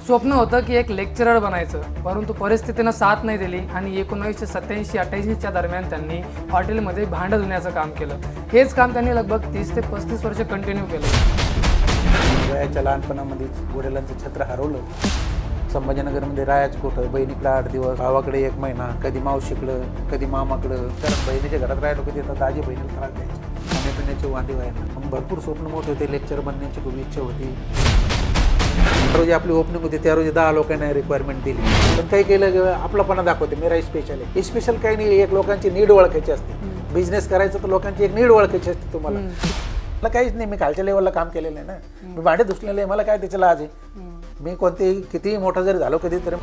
स्वप्न होतं की एक लेक्चरर बनायचं, परंतु परिस्थितीनं साथ नाही दिली आणि 1987-88च्या दरम्यान त्यांनी हॉटेलमध्ये भांडं धुण्याचं काम केलं. हेच काम त्यांनी लगभग 30 ते 35 वर्ष कंटिन्यू केलं. वयाच्या लहानपणामध्येच वडिलांचं छत्र हरवलं. संभाजीनगरमध्ये राहायचं कुठं, बहिणीकडे 8 दिवस, भावाकडे 1 महिना, कधी मावशीकडं, कधी मामाकडं. कारण बहिणीच्या घरात राहायला कधी येतात, दाजी बहिणीला त्रास द्यायचे, खाण्यापिण्याची वांदी व्हायला. मग भरपूर स्वप्न मोठे होते, लेक्चर बनण्याची खूप इच्छा होती. रोजी आपली ओपनिंग होती, त्या रोजी 10 लोकांना रिक्वायरमेंट दिली. पण काही केलं आपलापणा दाखवते, मेरा स्पेशल आहे. स्पेशल काही नाही, एक लोकांची नीड ओळखायची असते. बिझनेस करायचं तर लोकांची एक नीड ओळखायची असते. तुम्हाला मला काहीच नाही, मी खालच्या लेवलला काम केलेलं आहे ना, मी भांडे धुसलेले आहे, मला काय त्याची लाज आहे. मी कोणतेही कितीही मोठा जरी झालो कधी तरी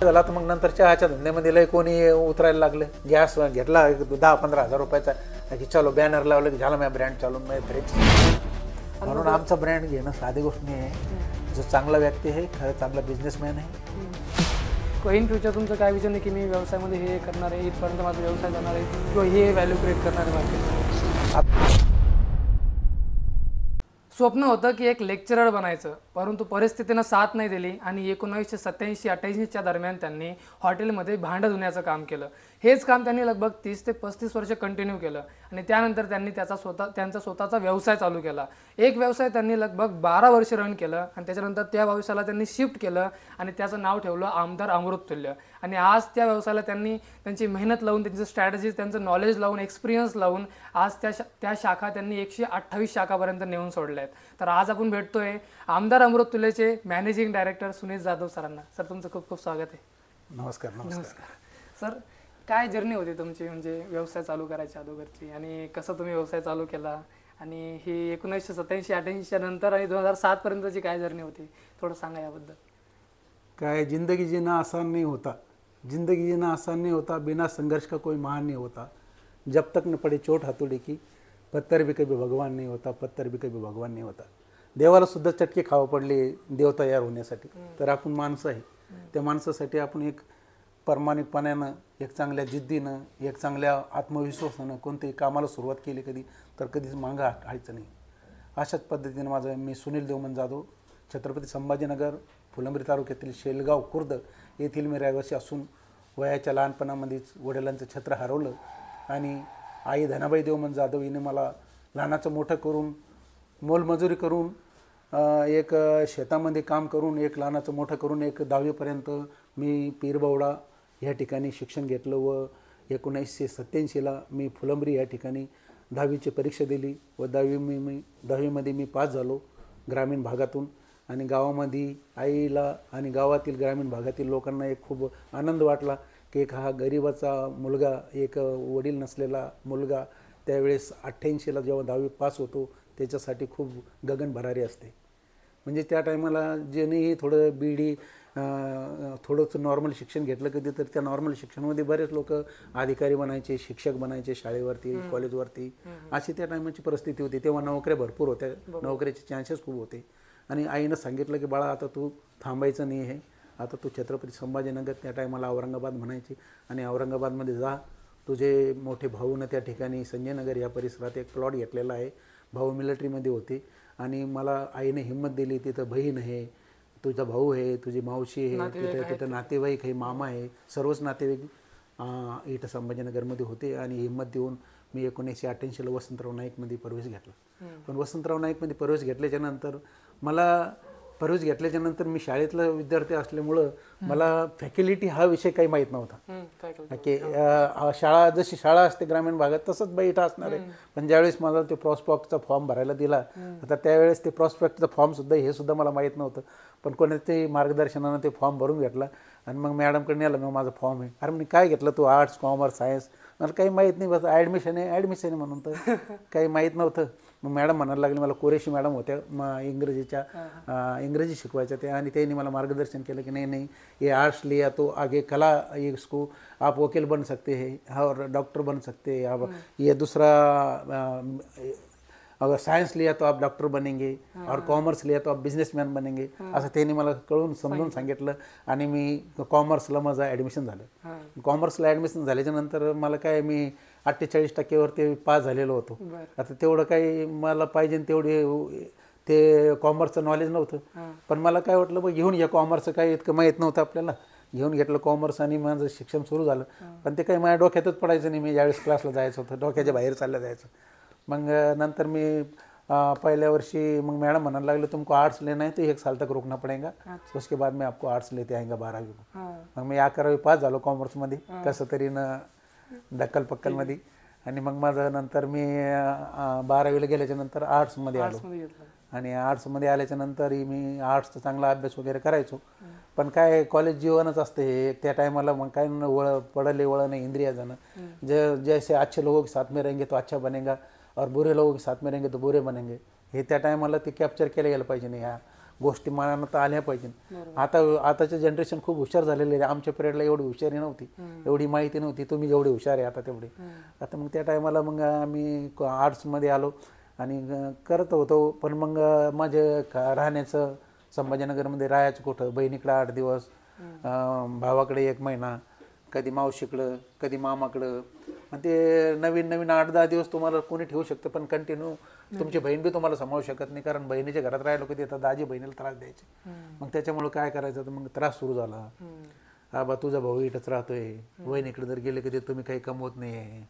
झाला तर मग नंतर चहाच्या धंद्यामध्ये लय कोणी उतरायला लागलं. गॅस घेतला 10-15 हजार रुपयाचा, की चलो बॅनर लावलं की झालं, माझ्या ब्रँड चालून म्हणून आमचा ब्रँड घेणं साधी गोष्ट नाही आहे. जो चांगला व्यक्ती आहे, खरं चांगला बिझनेसमॅन आहे. इन फ्युचर तुमचं काय विजन आहे की मी व्यवसायामध्ये हे करणार आहे, इथपर्यंत माझा व्यवसाय जाणार आहे किंवा हे व्हॅल्यू क्रिएट करणार आहे मार्केटमध्ये? स्वप्न होतं की एक लेक्चरर बनायचं, परंतु परिस्थितीनं साथ नाही दिली आणि 1987-88च्या दरम्यान त्यांनी हॉटेलमध्ये भांडं धुण्याचं काम केलं. हेच काम त्यांनी लगभग 30 ते 35 वर्ष कंटिन्यू केलं आणि त्यानंतर त्यांनी त्यांचा स्वतःचा व्यवसाय चालू केला. एक व्यवसाय त्यांनी लगभग 12 वर्ष रन केलं आणि त्याच्यानंतर त्या व्यवसायाला त्यांनी शिफ्ट केलं आणि त्याचं नाव ठेवलं आमदार अमृततुल्य. आणि आज त्या व्यवसायाला त्यांनी त्यांची मेहनत लावून, त्यांची स्ट्रॅटेजी, त्यांचं नॉलेज लावून, एक्सपिरियन्स लावून आज त्या शाखा त्यांनी 128 शाखापर्यंत नेऊन सोडल्या आहेत. तर आज आपण भेटतोय आमदार अमृततुल्यचे मॅनेजिंग डायरेक्टर सुनील जाधव सरांना. सर, तुमचं खूप खूप स्वागत आहे. नमस्कार. नमस्कार सर. काय जर्नी होती तुमची, म्हणजे व्यवसाय चालू करायच्या अगोदरची, आणि कसं तुम्ही व्यवसाय चालू केला, आणि ही 1987-88च्या नंतर आणि 2007 पर्यंतची काय जर्नी होती, थोडं सांगा याबद्दल. काय, जिंदगी जीना आसान नहीं होता, जिंदगी जीना आसान नहीं होता, बिना संघर्ष का कोई महान नहीं होता, जब तक न पड़े चोट हातोड़ी की, पत्थर भी कभी भगवान नहीं होता, पत्थर भी कभी भगवान नहीं होता. देवाला सुद्धा चटके खावं पडले देव तयार होण्यासाठी. तर आपण माणसं आहे, त्या माणसासाठी आपण एक प्रामाणिकपणानं, एक चांगल्या जिद्दीनं, एक चांगल्या आत्मविश्वासानं कोणत्याही कामाला सुरुवात केली कधी तर कधीच मागं हटायचं नाही. अशाच पद्धतीनं माझं, मी सुनील देवमन जाधव, छत्रपती संभाजीनगर, फुलंब्री तालुक्यातील शेलगाव खुर्द येथील मी रहिवासी असून वयाच्या लहानपणामध्येच वडिलांचं छत्र हरवलं आणि आई धनाबाई देवमन जाधव हिने मला लहानाचं मोठं करून, मोलमजुरी करून, एक शेतामध्ये काम करून, एक लहानाचं मोठं करून, एक 10वीपर्यंत मी पीरबवडा ह्या ठिकाणी शिक्षण घेतलं व 1987ला मी फुलंब्री या ठिकाणी 10वीची परीक्षा दिली व 10वीमध्ये मी पास झालो ग्रामीण भागातून. आणि गावामध्ये आईला आणि गावातील ग्रामीण भागातील लोकांना एक खूप आनंद वाटला की एक हा गरिबाचा मुलगा, एक वडील नसलेला मुलगा त्यावेळेस 88ला जेव्हा 10वी पास होतो त्याच्यासाठी खूप गगन भरारी असते. म्हणजे त्या टायमाला ज्यांनीही थोडं बीडी थोडंसं नॉर्मल शिक्षण घेतलं कधी तर त्या नॉर्मल शिक्षणामध्ये बरेच लोक अधिकारी बनायचे, शिक्षक बनायचे शाळेवरती, कॉलेजवरती, अशी त्या टायमाची परिस्थिती होती. तेव्हा नोकऱ्या भरपूर होत्या, नोकरीचे चान्सेस खूप होते. आणि आईनं सांगितलं की बाळा आता तू थांबायचं नाही आहे, आता तू छत्रपती संभाजीनगर, त्या टायमाला औरंगाबाद म्हणायची, आणि औरंगाबादमध्ये जा. तुझे मोठे भाऊनं त्या ठिकाणी संजयनगर या परिसरात एक प्लॉट घेतलेला आहे, भाऊ मिलिटरीमध्ये होते. आणि मला आईने हिंमत दिली, तिथं बहीण आहे, तुझा भाऊ आहे, तुझी मावशी आहे, तिथं नातेवाईक आहे, मामा आहे, सर्वच नातेवाईक इथं संभाजीनगरमध्ये होते. आणि हिंमत देऊन मी 1988ला वसंतराव नाईकमध्ये प्रवेश घेतला. पण वसंतराव नाईकमध्ये प्रवेश घेतल्याच्यानंतर मी शाळेतला विद्यार्थी असल्यामुळं मला फॅकल्टी हा विषय काही माहीत नव्हता की शाळा जशी शाळा असते ग्रामीण भागात तसंच बाई इथं असणार आहे. पण ज्यावेळेस मला ते प्रॉस्पेक्टचा फॉर्म भरायला दिला, आता त्यावेळेस ते प्रॉस्पेक्टचा फॉर्मसुद्धा हे सुद्धा मला माहीत नव्हतं. पण कोणाच्याही मार्गदर्शनानं ते फॉर्म भरून घेतला आणि मग मॅडमकडे नेला, मग माझा फॉर्म आहे. अरे मी काय घेतलं, तू आर्ट्स, कॉमर्स, सायन्स, मला काही माहीत नाही, बस ॲडमिशन आहे म्हणून, तर काही माहीत नव्हतं. मग मॅडम म्हणायला लागले, मला कुरेशी मॅडम होत्या, इंग्रजी शिकवायच्या त्या, आणि त्यांनी मला मार्गदर्शन केलं की नहीं ये आर्ट्स लिया तो आगे कला, इसको आप वकील बन सकते हैं और डॉक्टर बन सकते हैं, आप ये दूसरा अगर सायन्स लिया तो आप डॉक्टर बनेंगे और कॉमर्स लिया तो आप बिझनेसमॅन बनेंगे, असं त्यांनी मला कळून समजून सांगितलं. आणि मी कॉमर्सला माझं ॲडमिशन झालं. कॉमर्सला ॲडमिशन झाल्याच्या नंतर मला काय, मी 48% ते पास झालेलो होतो. आता तेवढं काही मला पाहिजे तेवढे ते कॉमर्सचं नॉलेज नव्हतं. पण मला काय वाटलं बघ घेऊन घ्या कॉमर्सचं, काही इतकं माहीत नव्हतं आपल्याला. घेऊन घेतलं कॉमर्स आणि माझं शिक्षण सुरू झालं. पण ते काही माझ्या डोक्यातच पडायचं नाही. मी ज्यावेळेस क्लासला जायचं होतं डोक्याच्या बाहेर चाललं जायचं. मग नंतर मी पहले वर्षी मग मैडम म्हणायला लागले तुमको आर्ट्स लेना है तो 1 साल तक रुकना पड़ेगा, उसके बाद में आपको आर्ट्स लेते आएंगे 12वी में. मग मी 11वी पास झालो कॉमर्समध्ये कसं तरी न ढक्कल पक्कलमध्ये. आणि मग माझं नंतर मी 12वीला गेल्याच्या नंतर आर्ट्समध्ये आलो. आणि आर्ट्समध्ये आल्याच्या नंतरही मी आर्ट्सचा चांगला अभ्यास वगैरे करायचो. पण काय कॉलेज जीवनच असते हे. त्या टायमाला मग काय पडले वळ नाही इंद्रिया जाणं. जैसे अच्छे लोगों के साथ में रहेंगे तो अच्छा बनेगा और बुरे लोगों के साथ में रहेंगे तो बुरे बनेंगे. हे त्या टायमाला ते कॅप्चर केलं गेलं पाहिजे. नाही ह्या गोष्टी मनानं तर आल्या पाहिजे. आताचे जनरेशन खूप हुशार झालेले आहे. आमच्या पिरियडला एवढी हुशारी नव्हती, एवढी माहिती नव्हती. तुम्ही जेवढी हुशार आहे आता तेवढी. आता मग त्या टायमाला मग आम्ही आर्ट्समध्ये आलो आणि करत होतो. पण मग माझे राहण्याचं संभाजीनगरमध्ये राहायचं कुठं, बहिणीकडं 8 दिवस, भावाकडे 1 महिना, कधी मावशीकडं कधी मामाकडं. आणि ते नवीन 8-10 दिवस तुम्हाला कोणी ठेवू शकतं, पण कंटिन्यू तुमची बहीण बी तुम्हाला सांभाळू शकत नाही. कारण बहिणीच्या घरात राहिलो कधी आता दाजी बहिणीला त्रास द्यायचे. मग त्याच्यामुळे काय करायचं तर मग त्रास सुरू झाला. बा तुझा भाऊ इथंच राहतोय, वहिनीकडे जर गेले कधी तुम्ही काही कमवत नाही आहे.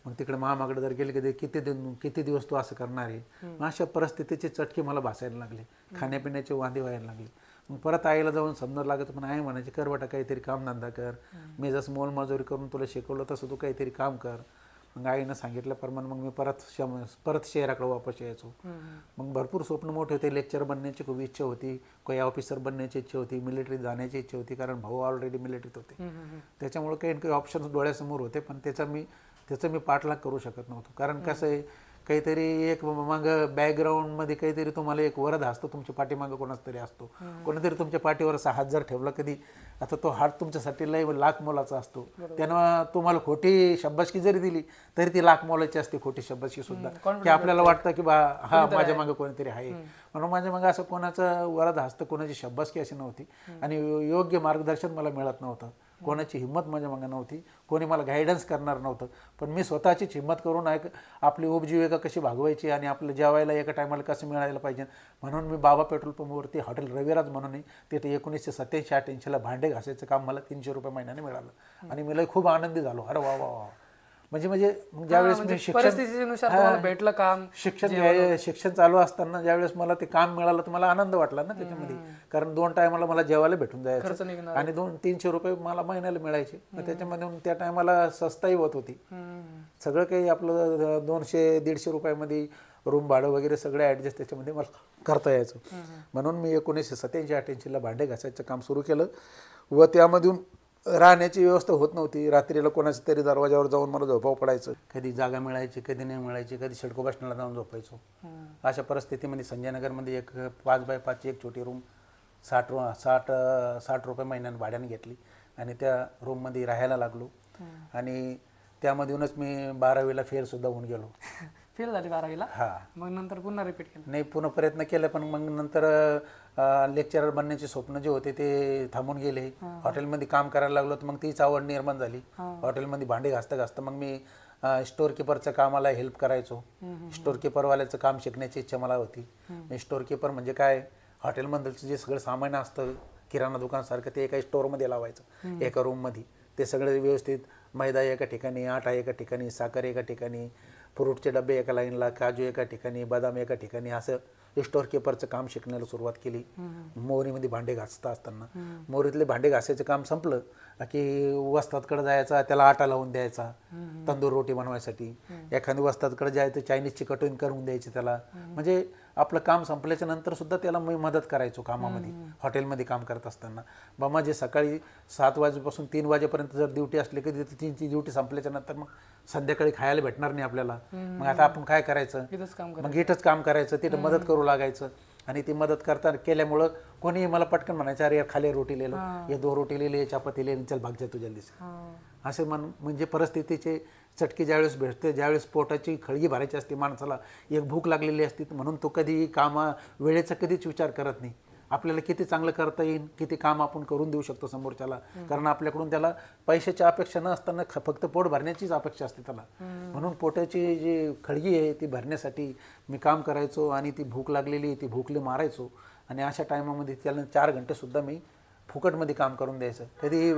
मग तिकडे मामाकडे जर गेले कधी किती दिवस तू असं करणार आहे. अशा परिस्थितीचे चटके मला भासायला लागले, खाण्यापिण्याचे वांदे व्हायला लागले. मग परत आईला जाऊन समजायला लागत. पण आई म्हणायची कर बेटा काहीतरी कामधंदा कर, मी जसं मोलमजुरी करून तुला शिकवलं तसं तू काहीतरी काम कर. मग आईनं सांगितल्याप्रमाणे मग मी परत शहराकडे वापस यायचो. मग भरपूर स्वप्न मोठे होते. लेक्चर बनण्याची खूप इच्छा होती, काही ऑफिसर बनण्याची इच्छा होती, मिलिटरीत जाण्याची इच्छा होती. कारण भाऊ ऑलरेडी मिलिटरीत होते. त्याच्यामुळे काही ऑप्शन्स डोळ्यासमोर होते. पण त्याचा मी पाठलाग करू शकत नव्हतो. कारण कसं आहे काहीतरी एक मागं बॅकग्राऊंडमध्ये काहीतरी तुम्हाला एक वरद असतो, तुमच्या पाठीमागं कोणाच तरी असतो. कोणीतरी तुमच्या पाठीवर असा हात जर ठेवला कधी, आता तो हात तुमच्यासाठी लय लाख मोलाचा असतो. त्यानं तुम्हाला खोटी शब्बासकी जरी दिली तरी ती लाख मोलाची असते खोटी शब्बासकी सुद्धा. की आपल्याला वाटतं की बा हा माझ्या मागं कोणीतरी आहे. म्हणून माझ्या मागं असं कोणाचं वरद हसतं, कोणाची शब्बासकी अशी नव्हती. आणि योग्य मार्गदर्शन मला मिळत नव्हतं. कोणाची हिंमत माझ्या मागं नव्हती, कोणी मला गायडन्स करणार नव्हतं. पण मी स्वतःचीच हिंमत करून आपली उपजीविका कशी भागवायची आणि आपलं जेवायला एका टायमाला कसं मिळायला पाहिजे म्हणून मी बाबा पेट्रोल पंपवरती हॉटेल रविराज म्हणून तिथे 1987-88ला भांडे घासायचं काम मला 300 रुपये महिन्याने मिळालं. आणि मला खूप आनंदी झालो. अरे वा वा वा. म्हणजे ज्यावेळेस मी भेटलं काम शिक्षण चालू असताना ज्यावेळेस मला ते काम मिळालं तर मला आनंद वाटला ना त्याच्यामध्ये. कारण 2 टायमाला मला जेवायला भेटून जायचं आणि 200-300 रुपये मला महिन्याला मिळायचे. त्याच्यामध्ये त्या टायमाला स्वस्ताही होत होती. सगळं काही आपलं 200-150 रुपयामध्ये रूम भाडं वगैरे सगळं ॲडजस्ट त्याच्यामध्ये मला करता यायचं. म्हणून मी 1987-88ला भांडे घासायचं काम सुरू केलं. व त्यामधून राहण्याची व्यवस्था होत नव्हती. रात्रीला कोणाच्या तरी दरवाजावर जाऊन मला झोपावं पडायचं. कधी जागा मिळायची, कधी नाही मिळायची, कधी शेडको बसण्याला जाऊन झोपायचो. अशा परिस्थितीमध्ये संजयनगरमध्ये एक 5x5ची एक छोटी रूम 60 रुपये महिन्यानं भाड्याने घेतली आणि त्या रूममध्ये राहायला लागलो. आणि त्यामधूनच मी 12वीला फेलसुद्धा होऊन गेलो. फेल झाली 12वीला? हा. मग नंतर पुन्हा रिपीट केलं? नाही, पुन्हा प्रयत्न केला. पण मग नंतर लेक्चरर बनण्याचे स्वप्न जे होते ते थांबून गेले. हॉटेलमध्ये काम करायला लागलो तर मग तीच आवड निर्माण झाली. हॉटेलमध्ये भांडे घासता मग मी स्टोअर किपरचं कामाला हेल्प करायचो. स्टोअर किपरवाल्याचं काम शिकण्याची इच्छा मला होती. स्टोअर किपर म्हणजे काय, हॉटेलमधलं जे सगळं सामान असतं किराणा दुकानसारखं ते एका स्टोअरमध्ये लावायचं एका रूममध्ये. ते सगळे व्यवस्थित मैदा एका ठिकाणी, आटा एका ठिकाणी, साखर एका ठिकाणी, फ्रूटचे डबे एका लाईनला, काजू एका ठिकाणी, बदाम एका ठिकाणी, असं स्टोअर किपरचं काम शिकण्याला सुरुवात केली. मोहरीमध्ये भांडे घासता असताना मोहरीतले भांडे घासायचं काम संपलं की वस्तादकडे जायचा, त्याला आटा लावून द्यायचा तंदूर रोटी बनवायसाठी. एखादी वस्तादकडे जायचं, चायनीजची कटोरी करून द्यायची त्याला. म्हणजे आपलं काम संपल्याच्या नंतर सुद्धा त्याला मी मदत करायचो कामामध्ये. हॉटेलमध्ये काम करत असताना बा माझे सकाळी 7 वाजेपासून 3 वाजेपर्यंत जर ड्युटी असली कधी तर 3ची ड्युटी संपल्याच्या नंतर मग संध्याकाळी खायला भेटणार नाही आपल्याला. मग आता आपण काय करायचं, मग इथंच काम करायचं, तिथं मदत करू लागायचं. आणि ती मदत केल्यामुळं कोणी मला पटकन म्हणायचं अरे यार खाली रोटी लिहिलं, हे 2 रोटी लिहिले, चपाती लिहिली, चल भाग जा तू जल्दी. असे म्हणजे परिस्थितीचे चटके ज्यावेळेस भेटते, ज्यावेळेस पोटाची खळगी भरायची असते माणसाला, एक भूक लागलेली असते म्हणून तो कधी वेळेचा कधीच विचार करत नाही. आपल्याला किती चांगलं करता येईल, किती काम आपण करून देऊ शकतो समोरच्याला. कारण आपल्याकडून त्याला पैशाची अपेक्षा न असताना फक्त पोट भरण्याचीच अपेक्षा असते त्याला. म्हणून पोटाची जी खळगी आहे ती भरण्यासाठी मी काम करायचो आणि ती भूक लागलेली ती भूकले मारायचो. आणि अशा टायमामध्ये त्याला 4 घंटेसुद्धा मी फुकटमध्ये काम करून द्यायचं. कधीही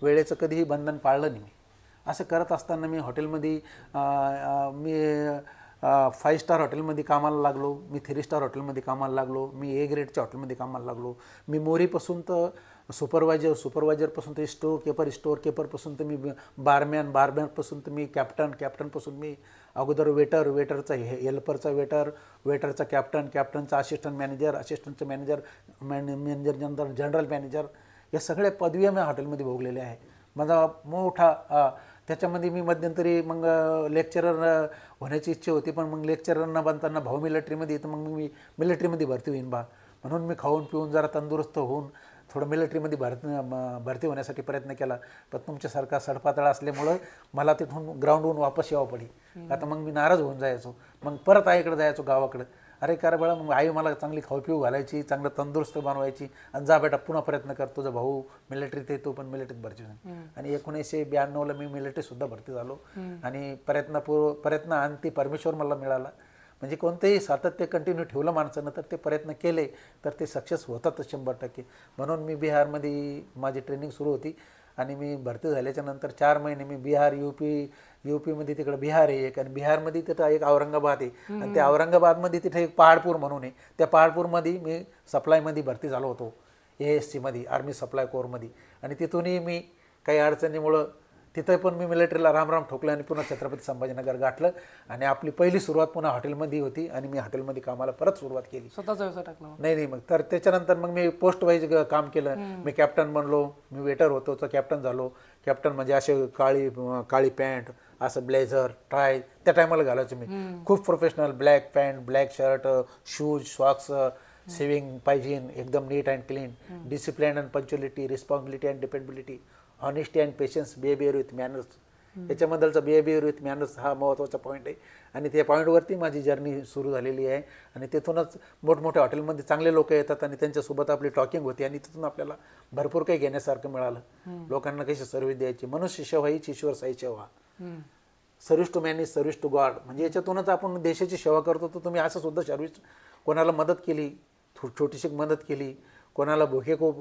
वेळेचं कधीही बंधन पाळलं नाही मी. असं करत असताना मी हॉटेलमध्ये मी 5 स्टार हॉटेलमध्ये कामाला लागलो, मी 3 स्टार हॉटेलमध्ये कामाला लागलो, मी A ग्रेडच्या हॉटेलमध्ये कामाला लागलो. मी मोरीपासून तर सुपरवायझरपासून ते स्टोअर कीपरपासून तर मी बारमॅनपासून तर मी कॅप्टनपासून मी अगोदर वेटरचा हेल्परचा वेटरचा कॅप्टनचा असिस्टंटचा मॅनेजर जनरल मॅनेजर या सगळ्या पदव्या मी हॉटेलमध्ये भोगलेल्या आहे. माझा मोठा त्याच्यामध्ये मी मध्यंतरी मग लेक्चरर होण्याची इच्छा होती, पण मग लेक्चरर न बनताना भाऊ मिलिटरीमध्ये येतं, मग मी मिलिटरीमध्ये भरती होईन म्हणून मी खाऊन पिऊन जरा तंदुरुस्त होऊन थोडं मिलिटरीमध्ये भरती होण्यासाठी प्रयत्न केला. पण तुमच्यासारखा सडपातळ असल्यामुळं मला तिथून ग्राउंडहून वापस यावं पडी. आता मग मी नाराज होऊन जायचो. मग परत आईकडे जायचो गावाकडं. अरे का बाळा, मग आई मला चांगली खाऊ पिऊ घालायची, चांगलं तंदुरुस्त बनवायची आणि जा बेटा पुन्हा प्रयत्न कर, तुझा भाऊ मिलिटरीत येतो पण मिलिटरीत भरती झाली. आणि 1992ला मी मिलिटरीसुद्धा भरती झालो. आणि प्रयत्न अंती परमेश्वर मला मिळाला. म्हणजे कोणतेही सातत्य कंटिन्यू ठेवलं माणसानं तर ते प्रयत्न केले तर ते सक्सेस होतातच 100%. म्हणून मी बिहारमध्ये माझी ट्रेनिंग सुरू होती आणि मी भरती झाल्याच्या नंतर 4 महिने मी बिहार यूपीमध्ये तिकडे बिहार आहे एक, आणि बिहारमध्ये तिथं एक औरंगाबाद आहे, आणि त्या औरंगाबादमध्ये तिथे एक पहाडपूर म्हणून आहे. त्या पहाडपूरमध्ये मी सप्लायमध्ये भरती झालो होतो, ASCमध्ये, आर्मी सप्लाय कोअरमध्ये. आणि तिथूनही मी काही अडचणीमुळं तिथं पण मी मिलिटरीला राम ठोकलं आणि पुन्हा छत्रपती संभाजीनगर गाठलं. आणि आपली पहिली सुरुवात पुन्हा हॉटेलमध्ये होती आणि मी हॉटेलमध्ये कामाला परत सुरुवात केली. स्वतःचा व्यवसाय टाकला? नाही मग तर त्याच्यानंतर मग मी पोस्ट वाईज काम केलं. मी कॅप्टन बनलो, मी वेटर होतो तर कॅप्टन झालो. कॅप्टन म्हणजे असे काळी पॅन्ट, असं ब्लेझर टाय त्या टायमाला घालायचो मी. खूप professional, black pant, black shirt, shoes, socks, shaving पाहिजे, एकदम नीट and clean, discipline and punctuality, responsibility and dependability, honesty and patience, behaviour with manners. याच्याबद्दलचा बिहेवियर विथ मॅनर्स हा महत्त्वाचा पॉईंट आहे. आणि त्या पॉईंटवरती माझी जर्नी सुरू झालेली आहे. आणि तिथूनच मोठमोठ्या हॉटेलमध्ये चांगले लोक येतात आणि त्यांच्यासोबत आपली टॉकिंग होती आणि तिथून आपल्याला भरपूर काही घेण्यासारखं मिळालं. लोकांना कशी सर्व्हिस द्यायची, मनुष्य सेवा हीच ईश्वर साई सेवा, service to man is service to God. म्हणजे याच्यातूनच आपण देशाची सेवा करतो. तर तुम्ही असं सुद्धा सर्व्हिस, कोणाला मदत केली, छोटीशी मदत केली, कोणाला भुके को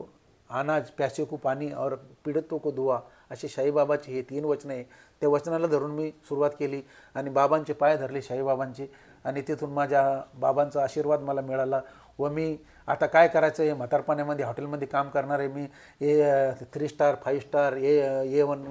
अनाज, प्यासे को पाणी और पीडितों को दुआ, अशी साईबाबाची हे 3 वचनं आहे. त्या वचनाला धरून मी सुरुवात केली आणि बाबांचे पाय धरले, साईबाबांचे. आणि तिथून माझ्या बाबांचा आशीर्वाद मला मिळाला. व मी आता काय करायचं आहे, म्हातारपणामध्ये हॉटेलमध्ये काम करणार आहे मी. 3 स्टार 5 स्टार A1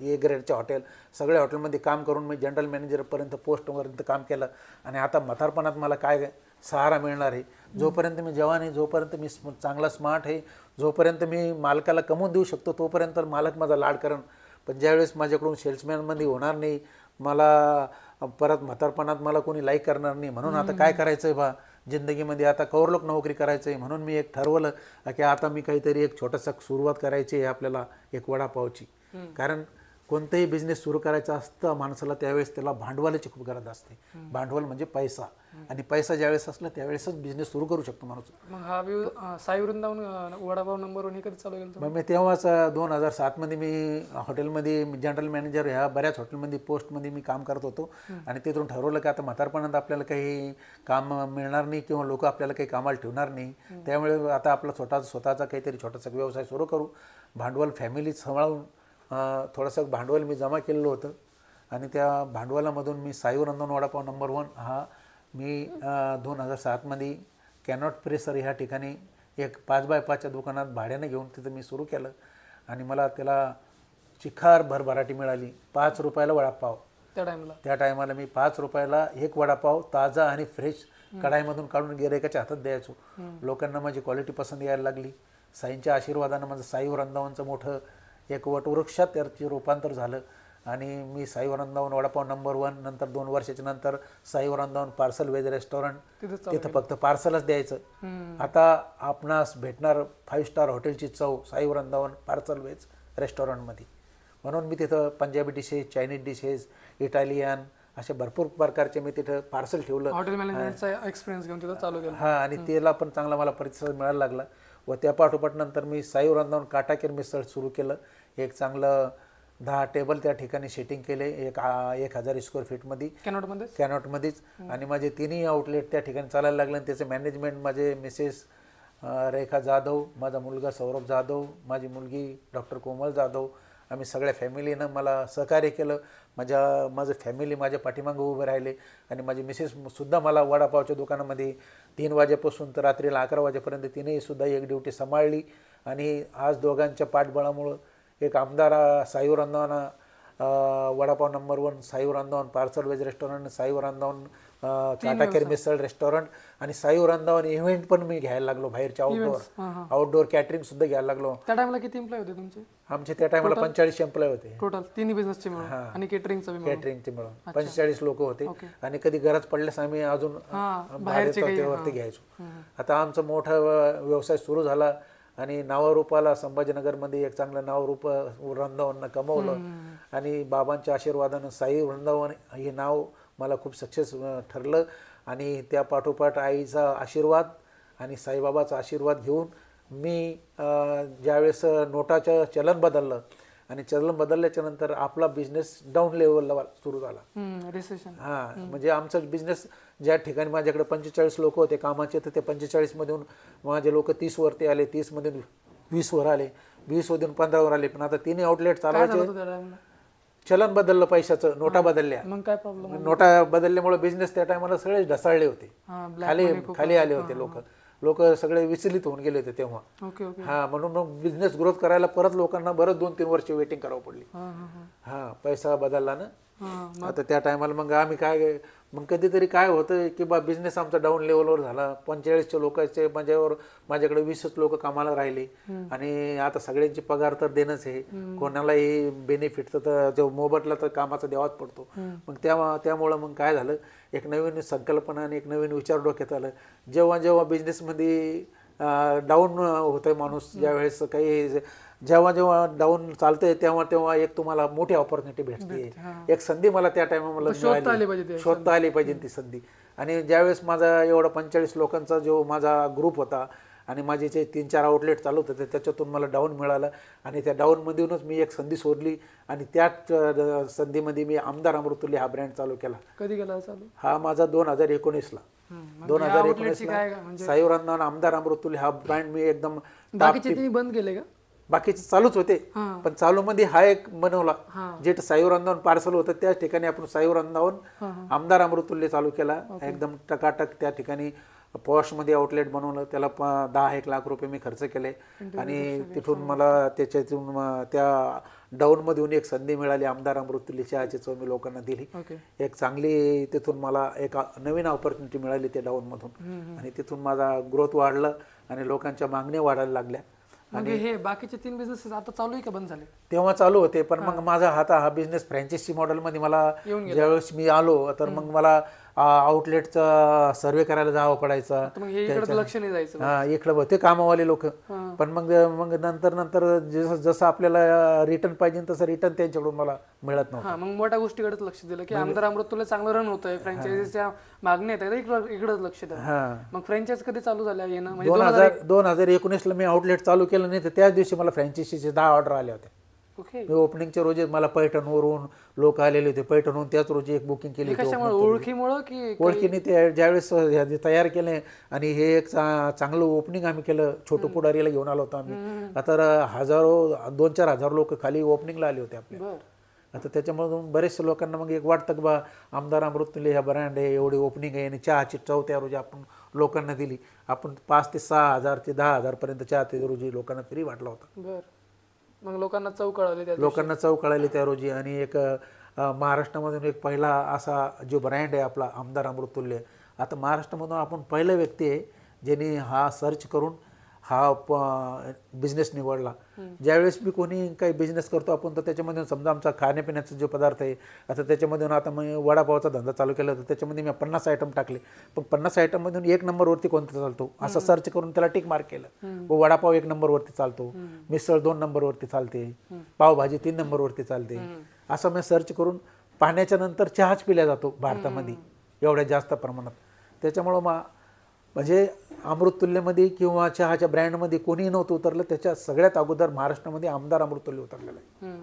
A ग्रेडच्या हॉटेल सगळ्या हॉटेलमध्ये काम करून मी जनरल मॅनेजरपर्यंत पोस्टपर्यंत काम केलं. आणि आता म्हातारपणात मला काय सहारा मिळणार आहे, जोपर्यंत मी जवान आहे, जोपर्यंत मी चांगला स्मार्ट आहे, जोपर्यंत मी मालकाला कमवून देऊ शकतो तोपर्यंत मालक माझा लाड करण. पण ज्यावेळेस माझ्याकडून सेल्समॅनमध्ये होणार नाही, मला परत म्हातारपणात मला कोणी लाईक करणार नाही, म्हणून आता काय करायचं आहे बा जिंदगीमध्ये, आता कौरलोक नोकरी करायचं आहे. म्हणून मी एक ठरवलं की आता मी काहीतरी एक छोटासा सुरुवात करायची आहे आपल्याला, एक वडापावची. कारण कोणताही बिझनेस सुरू करायचा असतं माणसाला त्यावेळेस त्याला भांडवलाची खूप गरज असते. भांडवल म्हणजे पैसा, आणि पैसा ज्यावेळेस असला त्यावेळेसच बिझनेस सुरू करू शकतो माणूस. मग हा साई वृंदावन वडापाव नंबर 1 कधी चालू केलं? मग मी तेव्हाच 2007मध्ये मी हॉटेलमध्ये जनरल मॅनेजर ह्या बऱ्याच हॉटेलमध्ये पोस्टमध्ये मी काम करत होतो. आणि तिथून ठरवलं की आता म्हातारपणात आपल्याला काही काम मिळणार नाही किंवा लोक आपल्याला काही कामाला ठेवणार नाही, त्यामुळे आता आपला स्वतःचा काहीतरी छोटासा व्यवसाय सुरू करू. भांडवल फॅमिली सांभाळून थोडंसं भांडवल मी जमा केलेलं होतं. आणि त्या भांडवलामधून मी साई वृंदावन वडापाव नंबर 1 हा मी 2007मध्ये कॅनॉट प्रेसर ह्या ठिकाणी एक 5x5च्या दुकानात भाड्याने घेऊन तिथं मी सुरू केलं. आणि मला त्याला चिखार भरभराटी मिळाली. 5 रुपयाला वडापाव. त्या टायमाला मी 5 रुपयाला एक वडापाव ताजा आणि फ्रेश कढाईमधून काढून गिरायकाच्या हातात द्यायचो. लोकांना माझी क्वालिटी पसंत यायला लागली. साईंच्या आशीर्वादानं माझं साई वृंदावनचं मोठं एक वटवृक्षात त्याचे रूपांतर झालं. आणि मी साई वृंदावन वडापाव नंबर 1 नंतर 2 वर्षाच्या नंतर Sai Vrindavan parcel veg restaurant, तिथं फक्त पार्सलच द्यायचं. आता आपणास भेटणार 5 स्टार हॉटेलची चव साई वृंदावन पार्सल वेज रेस्टॉरंटमध्ये. म्हणून मी तिथं Punjabi dishes, Chinese dishes, Italian अशा भरपूर प्रकारचे मी तिथं पार्सल ठेवलं. हॉटेल मॅनेजमेंटचा एक्सपिरियन्स घेऊन तिथं चालू केलं. हा, आणि त्याला पण चांगला मला प्रतिसाद मिळायला लागला. व त्या पाठोपाठ नंतर मी साई वृंदावन काटाकेर मिसळ सुरू केलं. एक चांगलं 10 टेबल त्या ठिकाणी सेटिंग केले 1000 स्क्वेअर फीटमध्ये कॅनॉटमध्येच. आणि माझे तिन्ही आउटलेट त्या ठिकाणी चालायला लागले. आणि त्याचे मॅनेजमेंट माझे मिसेस रेखा जाधव, माझा मुलगा सौरभ जाधव, माझी मुलगी डॉक्टर कोमल जाधव, आम्ही सगळ्या फॅमिलीनं मला सहकार्य केलं. माझं फॅमिली माझ्या पाठीमागं उभे राहिले. आणि माझी मिसेससुद्धा मला वडापावच्या दुकानामध्ये 3 वाजेपासून तर रात्रीला 11 वाजेपर्यंत तिनेसुद्धा एक ड्युटी सांभाळली. आणि आज दोघांच्या पाठबळामुळं एक आमदार Sai Vrindavan vada pav number 1, Sai Vrindavan parcel veg restaurant, Sai Vrindavan काटाकेर मिसळ रेस्टॉरंट आणि साई वृंदावन इव्हेंट पण मी घ्यायला लागलो. बाहेरच्या आउटडोर कॅटरिंग सुद्धा घ्यायला लागलो. त्या टाइमला किती एम्प्लॉय होते तुमचे? आमचे त्या टायमाला 45 एम्प्लॉय होते टोटल, तिन्ही बिझनेसचे मिळून आणि केटरिंगचे मिळून 45 लोक होते. आणि कधी गरज पडल्यास आम्ही अजून वरती घ्यायचो. आता आमचा मोठा व्यवसाय सुरू झाला आणि नावारूपाला संभाजीनगरमध्ये एक चांगलं नावरूप वृंदावननं कमवलं. आणि बाबांच्या आशीर्वादानं साई वृंदावन हे नाव मला खूप सक्सेस ठरलं. आणि त्या पाठोपाठ आईचा आशीर्वाद आणि साईबाबाचा आशीर्वाद घेऊन मी ज्यावेळेस नोटाचं चलन बदललं आणि चलन बदलल्याच्या नंतर आपला बिझनेस डाऊन लेवलला सुरू झाला. रिसेशन. हां, म्हणजे आमचा बिझनेस ज्या ठिकाणी माझ्याकडे 45 लोक होते कामाचे, तर ते 45 मधून माझे लोक 30 वरती आले, 30 मधून 20 वर आले, 20 मधून 15 वर आले. पण आता तिन्ही आउटलेट चालवायचे. चलन बदललं, पैशाचं नोटा बदलल्या. मग काय प्रॉब्लेम? नोटा बदलल्यामुळे बिझनेस त्या टायमाला सगळे ढसाळले होते, खाली आले होते. लोक सगळे विचलित होऊन गेले होते तेव्हा. हा, म्हणून मग बिझनेस ग्रोथ करायला परत लोकांना बरं 2-3 वर्ष वेटिंग करावं पडली. हा, पैसा बदलला ना. आता त्या टायमाला मग आम्ही काय, मग कधीतरी काय होतं की बा बिझनेस आमचा डाऊन लेवलवर झाला. 45 लोकांचे माझ्याकडे 20 लोक कामाला राहिले. आणि आता सगळ्यांची पगार तर देणंच आहे, कोणालाही बेनिफिट तर जो मोबदला तर कामाचा द्यावाच पडतो. मग त्यामुळं मग काय झालं, एक नवीन संकल्पना आणि एक नवीन विचार डोक्यात आलं. जेव्हा बिझनेसमध्ये डाऊन होतंय माणूस, ज्यावेळेस जेव्हा डाऊन चालतंय तेव्हा एक तुम्हाला मोठी ऑपॉर्च्युनिटी भेटते. एक संधी मला त्या टायमाला शोधता आली पाहिजे ती संधी. आणि ज्यावेळेस माझा एवढा 45 लोकांचा जो माझा ग्रुप होता आणि माझे जे 3-4 आउटलेट चालू होते, त्याच्यातून मला डाऊन मिळालं. आणि त्या डाऊनमधूनच मी एक संधी शोधली आणि त्याच संधीमध्ये मी आमदार अमृतुल्य हा ब्रँड चालू केला. कधी केला चालू? हा माझा 2019ला. 2019ला साई वृंदावन आमदार अमृतुल्य हा ब्रँड मी एकदम. बाकीचे बंद केले का? बाकीचे चालूच होते, पण चालू मध्ये हा एक बनवला. जे साई वृंदावन पार्सल होतं त्याच ठिकाणी आपण साई वृंदावन आमदार अमृतुल्य चालू केला. एकदम टकाटक त्या ठिकाणी पॉशमध्ये आउटलेट बनवलं. त्याला 10-1 लाख रुपये मी खर्च केले. आणि तिथून मला त्याच्यातून त्या डाऊनमधून एक संधी मिळाली. आमदार अमृतुल्य चहाची चव मी लोकांना दिली. एक चांगली तिथून मला एक नवीन ऑपॉर्च्युनिटी मिळाली त्या डाऊनमधून. आणि तिथून माझा ग्रोथ वाढला आणि लोकांच्या मागण्या वाढायला लागल्या. आणि हे बाकीचे 3 बिझनेस आता चालू आहे का बंद झाले? तेव्हा चालू होते, पण मग माझा हा बिझनेस फ्रँचायझी मॉडेलमध्ये मला ज्यावेळेस मी आलो तर मग मला आउटलेटचा सर्वे करायला जावं पडायचा. लक्ष नाही जायचं. हा, इकडे होते कामावाले लोक. पण मग नंतर जसं आपल्याला रिटर्न पाहिजे तसं रिटर्न त्यांच्याकडून मला मिळत नव्हतं. मग मोठ्या गोष्टीकडे लक्ष दिलं की आमदार अमृतुल्य चांगलं रन होतंय, फ्रँचायझीच्या मागण्या आहेत, इकडे लक्ष द्या. मग फ्रँचायझी कधी चालू झाल्या? 2019ला मी आउटलेट चालू केलं नाही तर त्याच दिवशी मला फ्रँचायझीचे 10 ऑर्डर आल्या होत्या. मी ओपनिंगच्या रोजी मला पैठणवरून लोक आलेले होते. पैठणवरून त्याच रोजी एक बुकिंग केली. ओळखीने ते ज्यावेळेस तयार केले आणि हे एक चांगलं ओपनिंग आम्ही केलं. छोटं पुढारीला घेऊन आलो होतो आम्ही. आता 2-4 हजार लोक खाली ओपनिंगला आले होते आपल्या. आता त्याच्यामधून बरेचशा लोकांना मग एक वाटतं की बा आमदार अमृतुल्य ह्या ब्रँड आहे, एवढी ओपनिंग आहे आणि चहाची चव त्या रोजी आपण लोकांना दिली. आपण 5 ते 6 हजार ते 10 हजार पर्यंत चहा त्या रोजी लोकांना फ्री वाटला होता. मग लोकांना चव कळाली त्या रोजी. आणि एक महाराष्ट्रामधून एक पहिला असा जो ब्रँड आहे आपला आमदार अमृतुल्य. आता महाराष्ट्रामधून आपण पहिला व्यक्ती आहे ज्यांनी हा सर्च करून हा बिझनेस निवडला. ज्यावेळेस मी कोणी काही बिझनेस करतो आपण तर त्याच्यामधून समजा आमचा खाण्यापिण्याचा जो पदार्थ आहे, आता त्याच्यामधून आता मी वडापावचा धंदा चालू केला तर त्याच्यामध्ये मी 50 आयटम टाकले. पण 50 आयटममधून 1 नंबरवरती कोणता चालतो असं सर्च करून त्याला टिक मार्क केलं. वडापाव 1 नंबरवरती चालतो, मिसळ 2 नंबरवरती चालते, पावभाजी 3 नंबरवरती चालते, असं मी सर्च करून पाण्याच्या नंतर चहाच पिला जातो भारतामध्ये एवढ्या जास्त प्रमाणात. त्याच्यामुळं म्हणजे अमृततुल्यमध्ये किंवा चहाच्या ब्रँडमध्ये कोणीही नव्हतं उतरलं. त्याच्या सगळ्यात अगोदर महाराष्ट्रामध्ये आमदार अमृततुल्य उतरलेलं आहे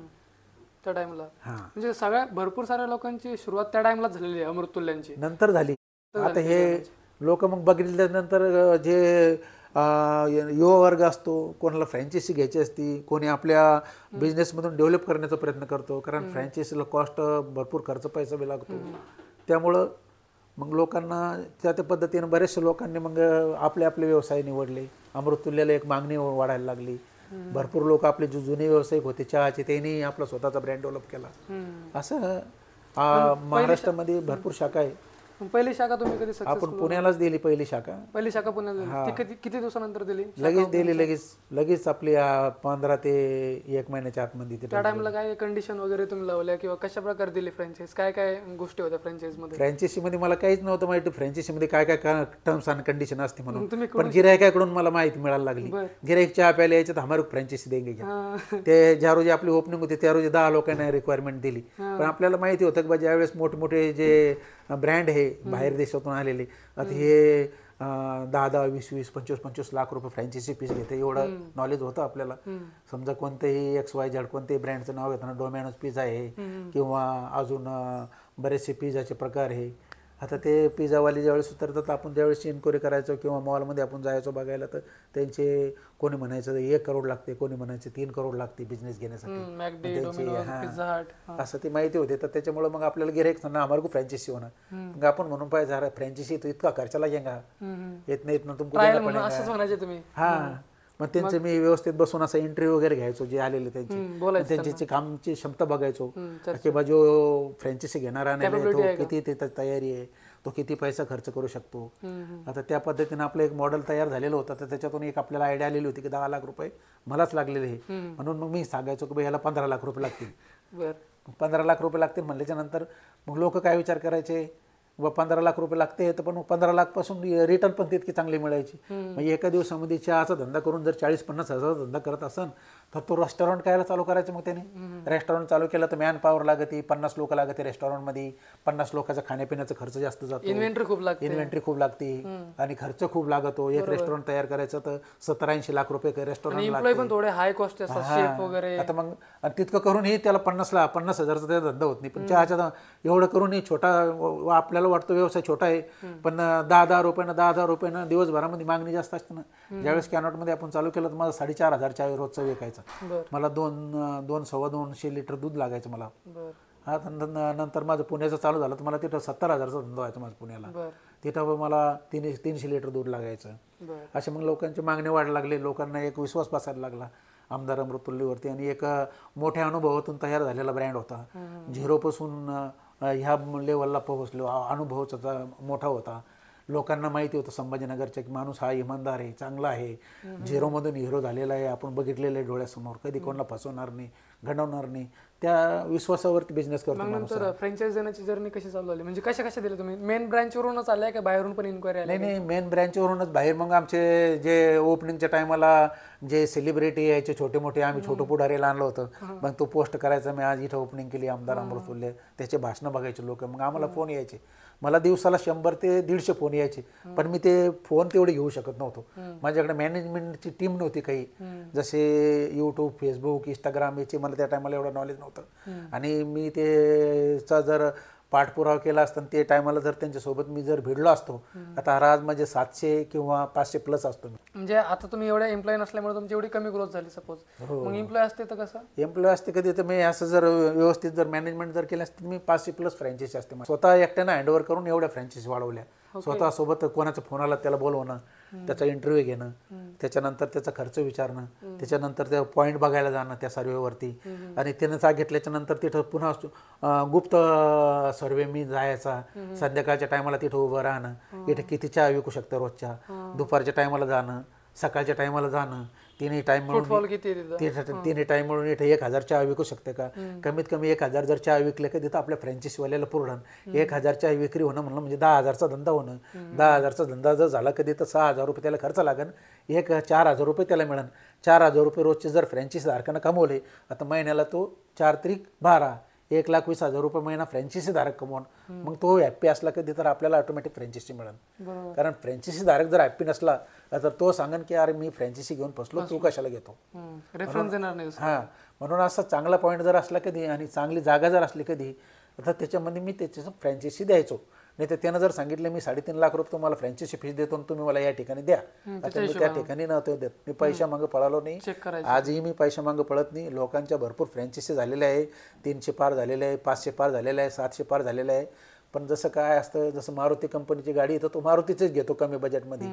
त्या टाइमला. हां, म्हणजे सगळ्या भरपूर साऱ्या लोकांची सुरुवात त्या टाइमला झालेली आहे अमृततुल्यांची. नंतर झाली. आता हे लोक मग बघितल्यानंतर जे युवा वर्ग असतो, कोणाला फ्रँचायसी घ्यायची असती, कोणी आपल्या बिझनेसमधून डेव्हलप करण्याचा प्रयत्न करतो, कारण फ्रँचायसीला कॉस्ट भरपूर खर्च पैसा बी लागतो. त्यामुळं मग लोकांना त्या पद्धतीने बरेचशा लोकांनी मग आपले आपले व्यवसाय निवडले. अमृततुल्यला एक मागणी वाढायला लागली. भरपूर लोक आपले जे जुने व्यावसायिक होते चहाचे त्यांनी आपला स्वतःचा ब्रँड डेव्हलप केला. असं महाराष्ट्रामध्ये भरपूर शाखा आहे. पहिली शाखा तुम्ही कधी आपण पुण्यालाच दिली पहिली शाखा. पहिली शाखा पुण्यात दिली. ती किती दिवसानंतर दिली? लगेच दिली, लगेच आपली 15 ते 1 महिन्याच्या आतमध्ये. त्या टाइमला काय कंडिशन वगैरे तुम्ही लावल्या किंवा कशा प्रकारे दिली फ्रँचाइज? काय काय गोष्टी होत्या फ्रँचाइज मध्ये? फ्रँचायसीमध्ये मला काहीच नव्हतं माहिती. फ्रँचायसीमध्ये काय काय टर्म्स अँड कंडिशन असते म्हणून. तुम्ही पण गिरायकाकडून मला माहिती मिळायला लागली. गिरायक चहा प्यायला यायचं तर हमारे फ्रँचायसी देंगे क्या. ते ज्या रोजी आपली ओपनिंग होती त्या रोजी 10 लोकांना रिक्वायरमेंट दिली. पण आपल्याला माहिती होतं की ज्यावेळेस मोठमोठे जे ब्रँड आहे बाहेर देशातून आलेले, आता हे 10-10, 20-20, 25-25 लाख रुपये फ्रँचायसी फीस घेते, एवढं नॉलेज होतं आपल्याला. समजा कोणतेही XYZ कोणतेही ब्रँडचं नाव घेताना डोमॅनोज पिझ्झा आहे किंवा अजून बरेचसे पिझ्झाचे प्रकार आहे. आता ते पिझ्झावाले ज्यावेळेस उतरतात आपण त्यावेळेस इन्क्वायरी करायचो किंवा मॉलमध्ये आपण जायचो बघायला, तर त्यांचे कोणी म्हणायचं 1 करोड लागते, कोणी म्हणायचं 3 करोड लागते बिझनेस घेण्यासाठी. असं ती माहिती होते. तर त्याच्यामुळे मग आपल्याला गिरायक सांगणार हमारे को फ्रँचायसी होणार. मग आपण म्हणून पाहिजे अरे फ्रँचायसी तो इतका खर्चा लागेगा, येत नाही ना तुमको देना पडेगा. हां, मग त्यांचे मी व्यवस्थित बसून असं इंटरव्ह्यू वगैरे घ्यायचो जे आलेले त्यांची कामची क्षमता बघायचो की बा जो फ्रँचायसी घेणारा नाही तो किती त्याची तयारी आहे, तो किती पैसा खर्च करू शकतो. आता त्या पद्धतीने आपलं एक मॉडेल तयार झालेलं होतं. तर त्याच्यातून एक आपल्याला आयडिया आलेली होती की 10 लाख रुपये मलाच लागलेले आहे. म्हणून मग मी सांगायचो की याला 15 लाख रुपये लागतील. 15 लाख रुपये लागतील म्हणल्याच्या नंतर मग लोक काय विचार करायचे, 15 लाख रुपये लागते तर पण 15 लाख पासून रिटर्न पण तितकी चांगली मिळायची. म्हणजे एका दिवसामध्ये चहाचा धंदा करून जर 40-50 हजाराचा धंदा करत असेल तर तो रेस्टॉरंट कायला चालू करायचं. मग त्याने रेस्टॉरंट चालू केलं तर मॅन पॉवर लागते, 50 लोक लागते रेस्टॉरंटमध्ये, 50 लोकांचा खाण्यापिण्याचा खर्च जास्त जातो, इन्व्हेंटरी खूप लागते आणि खर्च खूप लागतो. एक रेस्टॉरंट तयार करायचं तर 70-80 लाख रुपये रेस्टॉरंट लागते. आता मग तितकं करूनही त्याला 50 हजारचा त्याचा धंदा होत नाही. पण चहाचा एवढं करूनही छोटा, आपल्याला वाटतो व्यवसाय छोटा आहे पण 10,000 रुपयानं दिवसभरामध्ये मागणी जास्त असते ना. ज्यावेळेस कॅनॉटमध्ये आपण चालू केलं तर मला 4,500 चहा रोजचा विकायचा. मला 2-2.25 लिटर दूध लागायचं मला. हा नंतर माझं पुण्याचं चालू झालं तर मला तिथं 70,000चा धंदा व्हायचा माझं पुण्याला. तिथं मला 300 लिटर दूध लागायचं. असे मग लोकांची मागणी वाढ लागली, लोकांना एक विश्वास बसायला लागला आमदार अमृततुल्यवरती. आणि एक मोठ्या अनुभवातून तयार झालेला ब्रँड होता. झिरोपासून ह्या लेवलला पोहोचलो. अनुभवाचा मोठा होता. लोकांना माहिती होतं संभाजीनगरच्या की माणूस हा इमानदार आहे, चांगला आहे, झिरोमधून हिरो झालेला आहे, आपण बघितलेलं आहे डोळ्यासमोर, कधी कोणाला फसवणार नाही, घडवणार नाही. त्या विश्वासावरती बिझनेस करतो. नंतर फ्रँचाइज देण्याची जर्नी कशी चालू झाली? म्हणजे कशा दिल्या तुम्ही? मेन ब्रँचवरूनच आल्या का बाहेरून पण इन्क्वायरी आल्या? नाही, मेन ब्रँचवरूनच. बाहेर मग आमचे जे ओपनिंगच्या टायमाला जे सेलिब्रिटी यायचे छोटे मोठे, आम्ही छोटं पुढारीला आणलं होतं. मग तो पोस्ट करायचा, मी आज इथं ओपनिंग केली आमदार अमृततुल्य, त्याचे भाषणं बघायचे लोक. मग आम्हाला फोन यायचे, मला दिवसाला 100 ते 150 फोन यायचे. पण मी ते फोन तेवढे घेऊ शकत नव्हतो. माझ्याकडे मॅनेजमेंटची टीम नव्हती काही. जसे यूट्यूब, फेसबुक, इंस्टाग्राम याचे मला त्या टायमाला एवढं नॉलेज नव्हतं. आणि मी त्याचा जर पाठपुरावा केला असता ते टायमाला जर त्यांच्यासोबत मी जर भिडलो असतो, आता आज म्हणजे 700 किंवा 500 प्लस असतो. म्हणजे आता तुम्ही एवढ्या एम्प्लॉय नसल्यामुळे तुमची एवढी कमी ग्रोथ झाली सपोज. मग एम्प्लॉय असते तर कसं? एम्प्लॉय असते कधी तर मी असं जर व्यवस्थित जर मॅनेजमेंट जर केलं असतं मी 500 प्लस फ्रँचायसी असते. स्वतः एकट्यानं हँडओव्हर करून एवढ्या फ्रँचायसी वाढवल्या. स्वतः सोबत कोणाचा फोन आला त्याला बोलवणं, त्याचा इंटरव्ह्यू घेणं, त्याच्यानंतर त्याचा खर्च विचारणं, त्याच्यानंतर त्या पॉईंट बघायला जाणं त्या सर्वेवरती. आणि त्यानं घेतल्याच्या नंतर तिथं पुन्हा गुप्त सर्वे मी जायचा. संध्याकाळच्या टायमाला तिथं उभं राहणं, इथे किती चहा विकू शकतं रोजच्या, दुपारच्या टायमाला जाणं, सकाळच्या टायमाला जाणं. तिन्ही टाइम मिळून इथे 1,000 चहा विकू शकते का? कमीत कमी 1,000 जर चहा विकले का तिथं आपल्या फ्रँचायसीवाल्याला पुरणार. 1,000 चहा विक्री होणं म्हणलं म्हणजे 10,000चा धंदा होणं. 10,000चा धंदा जर झाला कधी तर 6,000 रुपये त्याला खर्च लागेल, 4,000 रुपये त्याला मिळेल. 4,000 रुपये रोजचे जर फ्रँचायसी धारकानं कमवले, आता महिन्याला तो 4 त्रिक 12, 1,20,000 रुपये महिना फ्रँचायसी धारक कमवून मग तो हॅप्पी असला कधी तर आपल्याला ऑटोमॅटिक फ्रँचायसी मिळेल. कारण फ्रँचायसी धारक जर हॅप्पी नसला तर तो सांगन की अरे मी फ्रँचायसी घेऊन फसलो, तू कशाला घेतो, रेफरन्स देणार नाही. हां, म्हणून असा चांगला पॉईंट जर असला कधी आणि चांगली जागा जर असली कधी तर त्याच्यामध्ये मी त्याच्याचं फ्रँचायसी द्यायचो. नाही तर त्यानं जर सांगितलं मी 3.5 लाख रुपये तुम्हाला फ्रँचायसी फीस देतो आणि तुम्ही मला या ठिकाणी द्या, आता मी त्या ठिकाणी नव्हतं देत. मी पैशा मागं पळालो नाही, आजही मी पैशा मागं पळत नाही. लोकांच्या भरपूर फ्रँचायसी झालेल्या आहे, 300 पार झालेले आहे, 500 पार झालेले आहे, 700 पार झालेले आहे. पण जसं काय असतं, जसं मारुती कंपनीची गाडी आहे तर तो मारुतीचीच घेतो कमी बजेटमध्ये,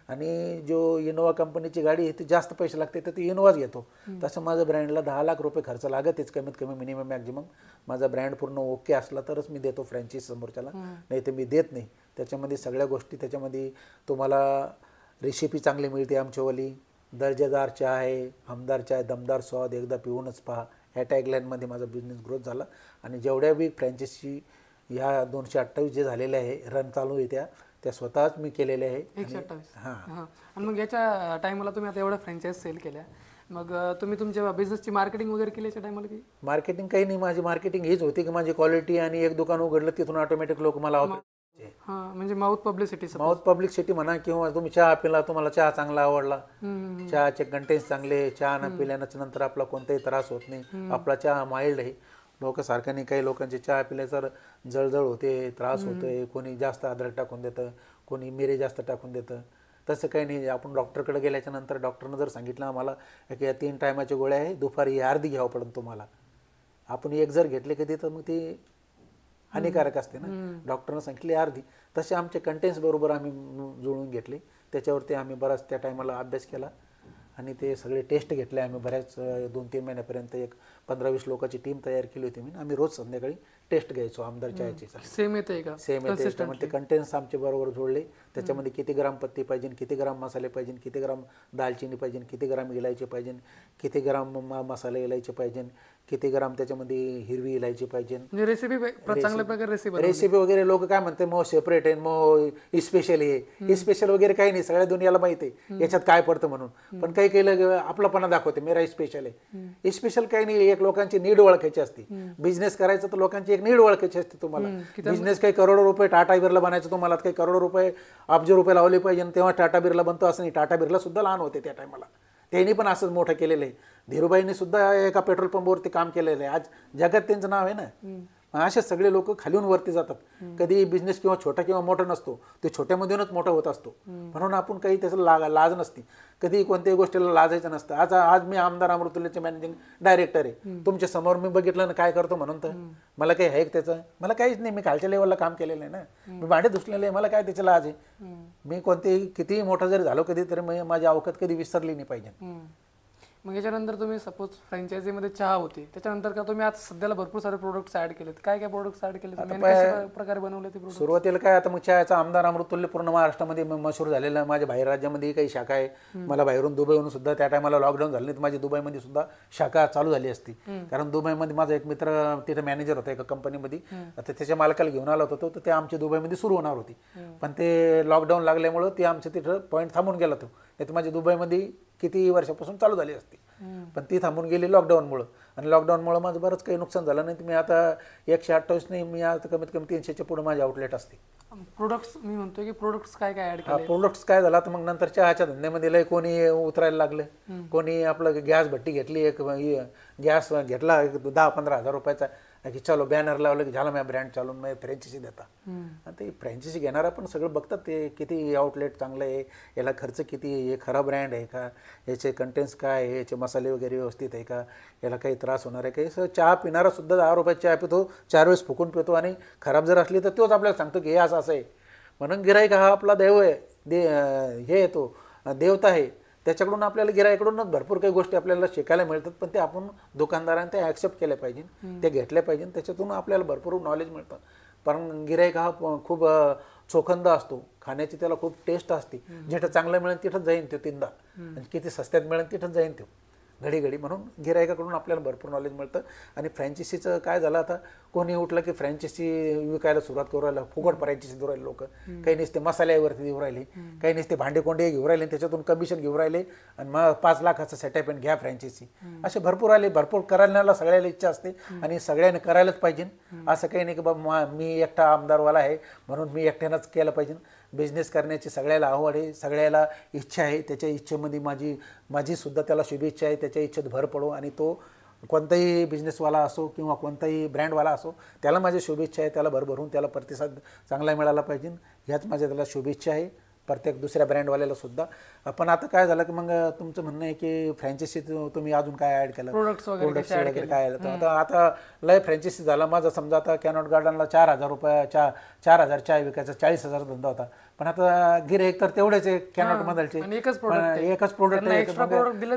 आणि जो इनोवा कंपनीची गाडी आहे ती जास्त पैसे लागते तर ती इनोवाच घेतो. तसं माझं ब्रँडला 10 लाख रुपये खर्च लागतेच कमीत कमी, मिनिमम मॅक्झिमम. माझा ब्रँड पूर्ण ओके असला तरच मी देतो फ्रँचायसी समोरच्याला, नाही तर मी देत नाही. त्याच्यामध्ये सगळ्या गोष्टी, त्याच्यामध्ये तुम्हाला रेसिपी चांगली मिळते आमच्यावाली, दर्जेदार चहा आहे, आमदार चहा, दमदार स्वाद, एकदा पिऊनच पहा. ह्या टॅगलाईनमध्ये माझा बिझनेस ग्रोथ झाला. आणि जेवढ्या बी फ्रँचायसी ह्या 228 जे झालेले आहे रन चालू आहे त्या स्वतःच मी केलेले आहे. 128. हां. आणि मग याच्या टायमाला तुम्ही आता एवढ्या फ्रँचायझी सेल केल्या, मग तुम्ही तुमच्या बिझनेसची मार्केटिंग वगैरे केली याच्या टायमाला की? मार्केटिंग काही नाही, माझी मार्केटिंग हीच होती की माझी क्वालिटी, आणि एक दुकान उघडलं तिथून ऑटोमॅटिक लोक मला म्हणजे माउथ पब्लिसिटी म्हणा, किंवा तुम्ही चहा पिला, तुम्हाला चहा चांगला आवडला, चहाचे कंटेंट्स चांगले, चहा न पिल्यानंतर नंतर आपला कोणताही त्रास होत नाही, आपला चहा माइल्ड आहे. लोक सारखं नाही, काही लोकांचे चहा पिल्याचं जळजळ होते, त्रास होतोय, कोणी जास्त अद्रक टाकून देतं, कोणी मिरे जास्त टाकून देतं. तसं काही नाही. आपण डॉक्टरकडे गेल्याच्या नंतर डॉक्टरनं जर सांगितलं आम्हाला की या 3 टायमाच्या गोळ्या आहे, दुपारी अर्धी घ्यावं पडेल तुम्हाला, आपण एक जर घेतले कधी तर मग ती हानिकारक असते ना. डॉक्टरनं सांगितली अर्धी. तसे आमचे कंटेंट्स बरोबर आम्ही जुळवून घेतले, त्याच्यावरती आम्ही बराच त्या टायमाला अभ्यास केला आणि ते सगळे टेस्ट घेतले आम्ही. बऱ्याच 2-3 महिन्यापर्यंत एक 15-20 लोकांची टीम तयार केली होती मी. आम्ही रोज संध्याकाळी टेस्ट घ्यायचो आमदार चहाची. सेम येते का? सेम येते. त्यामध्ये ते कंटेंट्स आमचे बरोबर जोडले. त्याच्यामध्ये किती ग्राम पत्ती पाहिजे, किती ग्राम मसाले पाहिजे, किती ग्राम दालचिनी पाहिजे, किती ग्राम इलायची पाहिजे, किती ग्राम मसाले इलायची पाहिजे, किती ग्राम त्याच्यामध्ये हिरवी इलायची पाहिजे. रेसिपी चांगल्या प्रकारे रेसिपी वगैरे लोक काय म्हणते मग सेपरेट आहे, मग स्पेशल आहे, स्पेशल वगैरे काही नाही. सगळ्या दुनियाला माहिती आहे याच्यात काय पडतं म्हणून. पण काही केलं आपलापणा दाखवते मेरा स्पेशल आहे. स्पेशल काही नाही, एक लोकांची नीड ओळखायची असते. बिझनेस करायचं तर लोकांची एक नीड ओळखायची असते तुम्हाला. बिझनेस काही करोडो रुपये टाटा बिर्ला बनायचं तुम्हाला, काही करोडो रुपये अब्ज रुपये लावले पाहिजे तेव्हा टाटा बिर्ला बनतो असं नाही. टाटा बिर्ला सुद्धा लहान होते त्या टायमाला, त्यांनी पण असंच मोठं केलेलं आहे. धीरूभाईंनी सुद्धा एका पेट्रोल पंपवरती काम केलेलं आहे, आज जगात त्यांचं नाव आहे ना. असे सगळे लोक खालीहून वरती जातात. कधी बिझनेस किंवा छोटा किंवा मोठा नसतो, ते छोट्यामधूनच मोठा होत असतो. म्हणून आपण काही त्याचं लाज नसते, कधी कोणत्याही गोष्टीला लाजायचं नसतं. आज मी आमदार अमृतुल्यचे मॅनेजिंग डायरेक्टर आहे, तुमच्या समोर मी बघितलं ना काय करतो म्हणून, तर मला काही आहे त्याचं? मला काहीच नाही. मी खालच्या लेवलला काम केलेलं आहे ना, मी भांडे धुसलेले आहे, मला काय त्याची लाज आहे? मी कोणतेही कितीही मोठा जरी झालो कधी तरी माझी अवकात कधी विसरली नाही पाहिजे. मग याच्यानंतर तुम्ही सपोज फ्रँचायझीमध्ये चहा होती, त्याच्यानंतर का तुम्ही आज सध्याला भरपूर सारे प्रोडक्ट्स ऍड केलेत, काय काय प्रोडक्ट्स ऍड केले, कशा प्रकारे बनवले ते प्रोडक्ट? सुरुवातीला काय, आता मग चहाचा आमदार अमृतुल्य पूर्ण महाराष्ट्रामध्ये मशहूर झालेला. माझ्या बाहेर राज्यामध्ये काही शाखा आहे, मला बाहेरून दुबईहून सुद्धा त्या टायमाला लॉकडाऊन झालं नाही तर माझी दुबईमध्ये सुद्धा शाखा चालू झाली असती. कारण दुबईमध्ये माझा एक मित्र तिथे मॅनेजर होता एका कंपनीमध्ये, आता त्याच्या मालकाला घेऊन आला होता तो, तर ते आमची दुबईमध्ये सुरू होणार होती. पण ते लॉकडाऊन लागल्यामुळं ते आमचं तिथं पॉईंट थांबून गेला. तो नाही तर माझी दुबईमध्ये किती वर्षापासून चालू झाली असती, पण ती थांबून गेली लॉकडाऊनमुळं. आणि लॉकडाऊनमुळं माझं बरंच काही नुकसान झालं. नाही तर मी आता 128 नाही, मी आता कमीत कमी 300च्या पुढे माझे आउटलेट असते. प्रोडक्ट्स मी म्हणतोय की प्रोडक्ट्स काय काय ऍड केले? प्रोडक्ट्स काय झाला तर मग नंतर चहाच्या धंद्यामध्ये लय कोणी उतरायला लागलं, कोणी आपलं गॅस भट्टी घेतली, एक गॅस घेतला 10-15 हजार रुपयाचा, की चलो बॅनर लावलं की झाला माझ्या ब्रँड चालून मग फ्रँचायसी देता. ते फ्रँचायसी घेणारा पण सगळं बघतात ते किती आउटलेट चांगलं आहे, याला खर्च किती आहे, हे खरा ब्रँड आहे का, याचे कंटेंट्स काय आहे, याचे मसाले वगैरे व्यवस्थित आहे का, याला काही त्रास होणार आहे काही. सर चहा पिणारा सुद्धा 10 रुपयाची चहा पितो, 4 वेळेस फुकून पितो, आणि खराब जर असली तर तोच आपल्याला सांगतो की हे असं असं आहे. म्हणून गिराईक हा आपला देव आहे, हे येतो देवता आहे. त्याच्याकडून आपल्याला गिराईकडूनच भरपूर काही गोष्टी आपल्याला शिकायला मिळतात, पण ते आपण दुकानदारांनी ते ॲक्सेप्ट केल्या पाहिजे, ते घेतल्या पाहिजे. त्याच्यातून आपल्याला भरपूर नॉलेज मिळतं. पण गिराईक हा खूप चोखंद असतो, खाण्याची त्याला खूप टेस्ट असते. जिथं चांगलं मिळेल तिथंच जाईन तो 3दा, आणि किती सस्त्यात मिळेल तिथंच जाईन तो. घडी घडी, म्हणून गिरायकाकडून आपल्याला भरपूर नॉलेज मिळतं. आणि फ्रँचायसीचं काय झालं, आता कोणी उठलं की फ्रँचायसी विकायला सुरुवात करू राहिलं, फुकट फ्रँचायसी देऊ राहिले लोक. काही नुसते मसाल्यावरती देऊ राहिले, काही नुसते भांडे कोंडे घेऊ राहिले, त्याच्यातून कमिशन घेऊ राहिले आणि मग 5 लाखाचं सेटअप आणि घ्या फ्रँचायसी. असे भरपूर आले. भरपूर करायला सगळ्याला इच्छा असते आणि सगळ्यांनी करायलाच पाहिजे. असं काही नाही की बाबा मी एकटा आमदारवाला आहे म्हणून मी एकट्यानंच केलं पाहिजे. बिझनेस करण्याची सगळ्याला आवड आहे, सगळ्याला इच्छा आहे. त्याच्या इच्छेमध्ये माझी सुद्धा त्याला शुभेच्छा आहे. त्याच्या इच्छेत भर पडो आणि तो कोणताही बिझनेसवाला असो किंवा कोणताही ब्रँडवाला असो, त्याला माझी शुभेच्छा आहे. त्याला भरभरून त्याला प्रतिसाद चांगला मिळाला पाहिजे, ह्याच माझ्या त्याला शुभेच्छा आहे. प्रत्येक दुसऱ्या ब्रँडवाल्याला सुद्धा. पण आता काय झालं की मग तुमचं म्हणणं आहे की फ्रँचायसी तुम्ही अजून काय ॲड केलं, प्रोडक्ट्स वगैरे काय आलं. आता लय फ्रँचायसी झाला माझा. समजा आता कॅनॉट गार्डनला 4,000 रुपये 4,000 चाय विकायचा, 40,000 धंदा होता. पण आता गिऱ्हाईक तर तेवढेच आहे कॅनॉट मधलचे, एकच प्रोडक्ट आहे.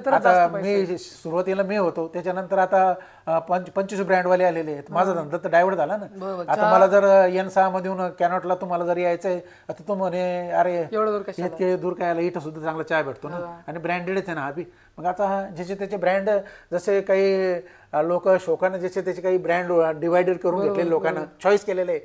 आता मी सुरुवातीला होतो, त्याच्यानंतर आता 25 ब्रँडवाले आलेले आहेत. माझा धंदा तर डायव्हर्ट झाला ना. आता मला जर N6 मधून कॅनॉटला तुम्हाला जर यायचं आहे, आता तू म्हणे अरे इतके दूर काय आला, इथं सुद्धा चांगला चहा भेटतो ना आणि ब्रँडेडच आहे ना हा बी. मग आता ज्याचे त्याचे ब्रँड, जसे काही लोक शोकाने ज्याचे त्याचे काही ब्रँड डिवायडेड करून घेतले, लोकांना चॉईस केलेले आहे.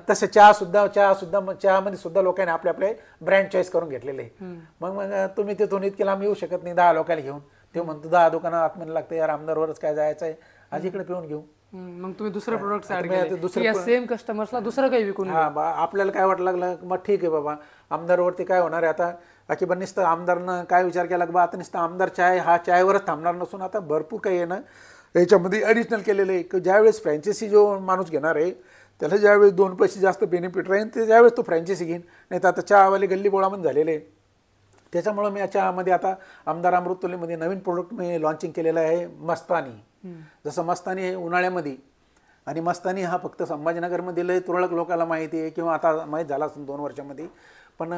तसे चहामध्ये सुद्धा लोकांनी आपले आपले ब्रँड चॉईस करून घेतलेले आहे. मग तुम्ही तिथून इतके लांब येऊ शकत नाही 10 लोकांना घेऊन. ते म्हणतो 10 दुकानं आतमध्ये लागते यार, आमदारवरच काय जायचं आहे, आज इकडे पिऊन घेऊ. मग तुम्ही दुसरे प्रोडक्ट्स ऍड केले, सेम कस्टमर्सला दुसरं काही विकून. आपल्याला काय वाटलं लागलं, मग ठीक आहे बाबा आमदारवरती काय होणार आहे आता. बाकी पण नुसतं आमदारनं काय विचार केला की बा आता नुसतं आमदार चायवरच थांबणार नसून आता भरपूर काही आहे ना याच्यामध्ये ॲडिशनल केलेलं आहे. की ज्यावेळेस फ्रँचायसी जो माणूस घेणार आहे त्याला ज्यावेळेस 2 पैसे जास्त बेनिफिट राहील ते त्यावेळेस तो फ्रँचायसी घेईन. नाही तर आता चहावाले गल्ली बोळामध्ये झालेले आहे. त्याच्यामुळं मी या चहामध्ये आता आमदार अमृततुल्यमध्ये नवीन प्रोडक्ट मी लॉन्चिंग केलेलं आहे, मस्तानी. जसं मस्तानी आहे उन्हाळ्यामध्ये, आणि मस्तानी हा फक्त संभाजीनगरमध्ये लय तुरळक लोकांना माहिती आहे किंवा आता माहीत झाला असेल 2 वर्षामध्ये. पण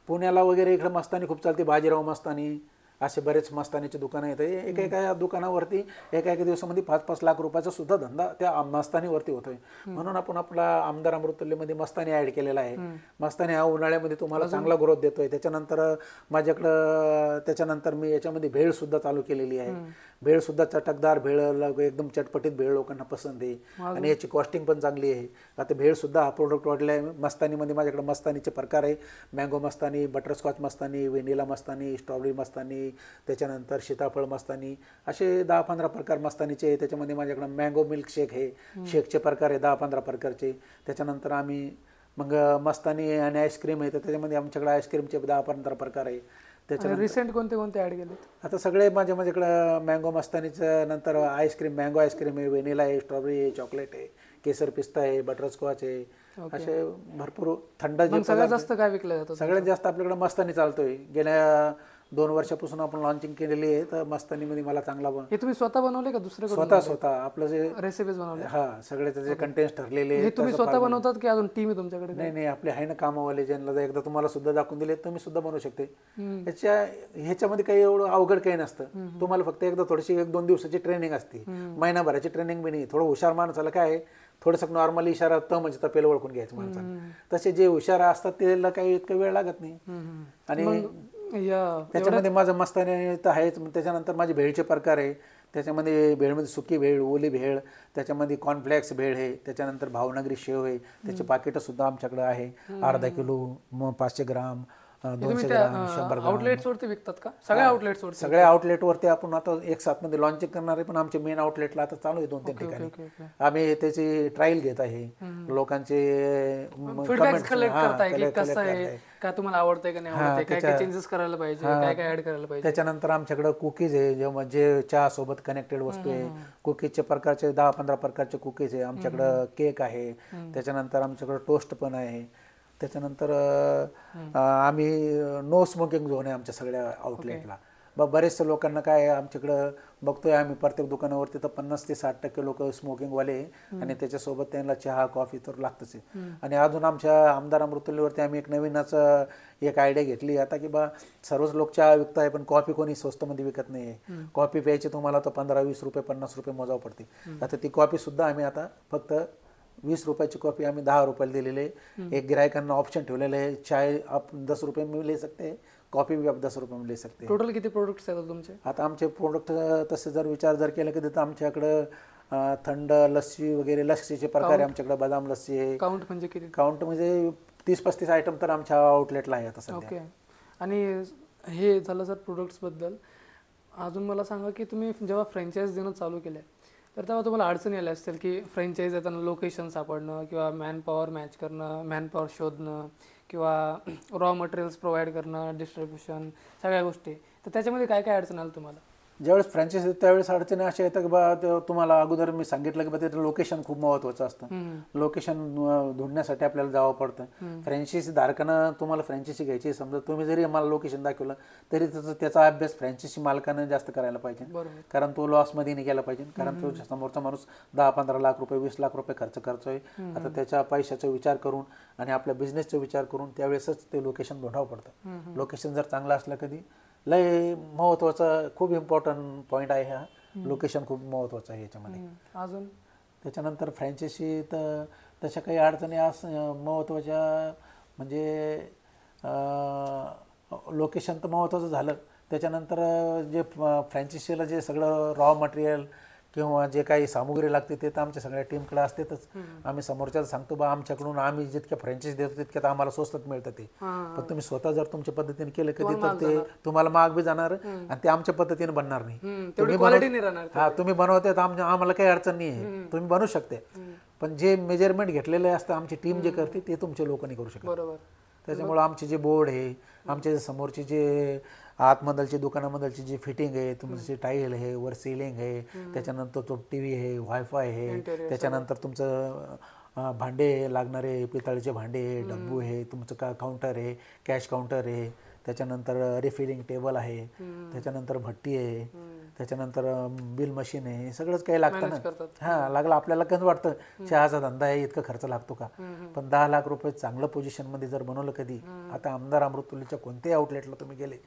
पुण्याला वगैरे इकडे मस्तानी खूप चालते. बाजीराव मस्तानी, असे बरेच मस्तानीचे दुकानं येतात. एका दुकानावरती एका दिवसामध्ये 5-5 लाख रुपयाचा सुद्धा धंदा त्या मस्तानीवरती होतोय. म्हणून आपण आपला आमदार अमृततुल्यमध्ये मस्तानी ॲड केलेला आहे. मस्तानी हा उन्हाळ्यामध्ये तुम्हाला चांगला ग्रोथ देतोय. त्याच्यानंतर मी याच्यामध्ये भेळ सुद्धा चालू केलेली आहे. भेळ सुद्धा चटकदार भेळ, एकदम चटपटीत भेळ लोकांना पसंत आहे आणि याची कॉस्टिंग पण चांगली आहे. आता भेळ सुद्धा हा प्रोडक्ट वाढला आहे. मस्तानीमध्ये माझ्याकडे मस्तानीचे प्रकार आहे. मँगो मस्तानी, बटरस्कॉच मस्तानी, व्हॅनिला मस्तानी, स्ट्रॉबेरी मस्तानी, त्याच्यानंतर सीताफळ मस्तानी, असे 10-15 प्रकार मस्तानीचे आहे. त्याच्यामध्ये माझ्याकडे मँगो मिल्क शेक आहे, शेकचे प्रकार आहे 10-15 प्रकारचे. त्याच्यानंतर आम्ही मग मस्तानी आणि आईस्क्रीम आहे, तर त्याच्यामध्ये आमच्याकडे आईस्क्रीमचे 10-15 प्रकार आहे. त्याच्यानंतर रिसेंट कोणते ॲड केले? आता सगळे माझ्याकडे मँगो मस्तानीचं, नंतर आईस्क्रीम, मँगो आईस्क्रीम आहे, व्हॅनिला आहे, स्ट्रॉबेरी आहे, चॉकलेट आहे, केसर पिस्ता आहे, बटरस्कॉच आहे. असे भरपूर थंड जे सगळ्यात जास्त काय विकलं जातं? सगळ्यात जास्त आपल्याकडे मस्तानी चालतोय. गेल्या 2 वर्षापासून आपण लॉन्चिंग केलेली आहे. तर मस्तानीमध्ये मला चांगला हे तुम्ही स्वतः बनवले का दुसरे? स्वतः आपलं जे रेसिपीज बनवले. हा, सगळे त्याचे कंटेंट्स ठरलेले. हे तुम्ही स्वतः बनवतात की अजून टीम आहे तुमच्याकडे? नाही, आपले आहे ना कामावाले, ज्यांना एकदा तुम्हाला सुद्धा दाखवून दिले, तुम्ही सुद्धा बनवू शकते. ह्याच्यामध्ये काही एवढं अवघड काही नसतं. तुम्हाला फक्त एकदा थोडीशी 1-2 दिवसाची ट्रेनिंग असते, महिनाभराची ट्रेनिंग बी नाही. थोडं हुशार माणसाला काय आहे, थोडंसं नॉर्मली इशारा म्हणजे तपेल ओळखून घ्यायचं माणसाला. तसे जे हुशार असतात त्याला काही इतका वेळ लागत नाही. आणि त्याच्यामध्ये माझं मस्तानी तर आहेच. त्याच्यानंतर माझे भेळचे प्रकार आहे. त्याच्यामध्ये भेळमध्ये सुकी भेळ, ओली भेळ, त्याच्यामध्ये कॉर्नफ्लेक्स भेळ आहे, त्याच्यानंतर भावनगरी शेव आहे. त्याचे पाकिटं सुद्धा आमच्याकडे आहे. अर्धा किलो, 500 ग्राम, 200 ग्राम, 100 ग्राम. आउटलेट्स वरती विकतात का? सगळ्या आउटलेट्स वरती? सगळ्या आउटलेटवरती आपण आता 1-7 मध्ये लॉन्चिंग करणार आहे. पण आमचे मेन आउटलेटला आता चालू आहे 2-3 ठिकाणी. आम्ही त्याची ट्रायल घेत आहे. लोकांचे फीडबॅक कलेक्ट करताय, कसं आहे, काय तुम्हाला आवडतंय का नाही आवडतंय, काय काय चेंजेस करायला पाहिजे, काय काय ऍड करायला पाहिजे. त्याच्यानंतर आमच्याकडे कुकीज आहे, जे चहा सोबत कनेक्टेड वस्तू आहे. कुकीजचे प्रकारचे 10-15 प्रकारचे कुकीज आहे आमच्याकडे. केक आहे. त्याच्यानंतर आमच्याकडे टोस्ट पण आहे. त्याच्यानंतर आम्ही नो स्मोकिंग झोन आहे आमच्या सगळ्या आउटलेटला. बरेचशा लोकांना काय आमच्याकडं बघतोय आम्ही प्रत्येक दुकानावरती तर 50 ते 60% लोक स्मोकिंगवाले आणि त्याच्यासोबत त्यांना चहा कॉफी तर लागतच आहे. आणि अजून आमच्या आमदार अमृततुल्यवरती आम्ही एक नवीनच एक आयडिया घेतली आता की बा सर्वच लोक चहा विकताय पण कॉफी कोणी स्वस्तमध्ये विकत नाही आहे. कॉफी प्यायची तुम्हाला तर 15-20 रुपये 50 रुपये मोजावं पडते. आता ती कॉफी सुद्धा आम्ही आता फक्त 20 रुपयाची कॉफी आम्ही 10 रुपयाला दिलेली आहे. एक गिरायकांना ऑप्शन ठेवलेलं आहे, चाय आप 10 रुपये में ले सकते हैं, कॉपी भी आप 10 रुपये में ले सकते हैं। टोटल किती प्रोडक्ट्स आहेत तुमचे? आता आमचे प्रोडक्ट तसे जर विचार जर केला की तर आमच्याकडं थंड लस्सी वगैरे, लस्सीचे प्रकार आहे आमच्याकडे, बदाम लस्सी आहे। काउंट म्हणजे किती? काउंट म्हणजे 30-35 आयटम तर आमच्या आउटलेटला आहे आता सध्या। ओके. आणि हे झालं सर प्रोडक्ट्सबद्दल. अजून मला सांगा की तुम्ही जेव्हा फ्रँचाईज देणं चालू केलं तर तेव्हा तुम्हाला अडचणी आल्या असतील की फ्रँचाईज देताना लोकेशन सापडणं किंवा मॅनपॉवर मॅच करणं, मॅनपॉवर शोधणं किंवा रॉ मटेरियल्स प्रोव्हाइड करणं, डिस्ट्रीब्युशन, सगळ्या गोष्टी. तर त्याच्यामध्ये काय काय अडचण आली तुम्हाला? ज्यावेळेस फ्रँचायझी त्यावेळेस अडचणी अशा येतात की बा तुम्हाला अगोदर मी सांगितलं की बा त्याचं लोकेशन खूप महत्त्वाचं असतं। लोकेशन ढूंढण्यासाठी आपल्याला जावं पडतं। फ्रँचायझी धारकानं तुम्हाला फ्रँचायझी घ्यायची समजा, तुम्ही जरी मला लोकेशन दाखवलं तरी त्याचा अभ्यास फ्रँचायझी मालकानं जास्त करायला पाहिजे, कारण तो लॉसमध्ये नाही गेला पाहिजे। कारण तो समोरचा माणूस 10-15 लाख रुपये 20 लाख रुपये खर्च करतोय, आता त्याच्या पैशाचा विचार करून आणि आपल्या बिझनेसचा विचार करून त्यावेळेसच ते लोकेशन ढूंढावं पडतं। लोकेशन जर चांगलं असलं कधी लय महत्त्वाचा खूप इम्पॉर्टंट पॉईंट आहे हा, लोकेशन खूप महत्त्वाचं आहे याच्यामध्ये। अजून त्याच्यानंतर फ्रँचायझी तर तशा काही अडचणी महत्त्वाच्या म्हणजे लोकेशन तर महत्त्वाचं झालं। त्याच्यानंतर जे फ्रँचायझीला जे सगळं रॉ मटेरियल किंवा जे काही सामुग्री लागते ते तर आमच्या सगळ्या टीमकडे असतेच। आम्ही समोरच्याला सांगतो बा आमच्याकडून आम्ही जितक्या फ्रँचायझी देतो तितक्यात आम्हाला स्वस्तात मिळतं ते, पण तुम्ही स्वतः जर तुमच्या पद्धतीने केलं कधी तर ते तुम्हाला महाग बी जाणार आणि ते आमच्या पद्धतीने बनणार नाही। तुम्ही बनवते तर आम्हाला काही अडचण नाही आहे, तुम्ही बनवू शकते, पण जे मेजरमेंट घेतलेले असतं आमची टीम जे करते ते तुमचे लोक नाही करू शकत। त्याच्यामुळे आमचे जे बोर्ड आहे, आमचे समोरचे जे आतमधलची दुकानामधलची जी फिटिंग आहे, तुमची टाईल आहे, वर सिलिंग आहे, त्याच्यानंतर तो TV आहे, वायफाय आहे, त्याच्यानंतर तुमचं भांडे लागणारे पितळेचे भांडे, डब्बू आहे, तुमचं काउंटर आहे, कॅश काउंटर आहे, त्याच्यानंतर रिफिलिंग टेबल आहे, त्याच्यानंतर भट्टी आहे, त्याच्यानंतर बिल मशीन आहे, सगळंच काही लागतं ना। हां, लागलं आपल्याला कसं वाटतं चहाचा धंदा आहे इतका खर्च लागतो का, पण 10 लाख रुपये चांगलं पोझिशनमध्ये जर बनवलं कधी, आता आमदार अमृततुल्यच्या कोणत्याही आउटलेटला तुम्ही गेले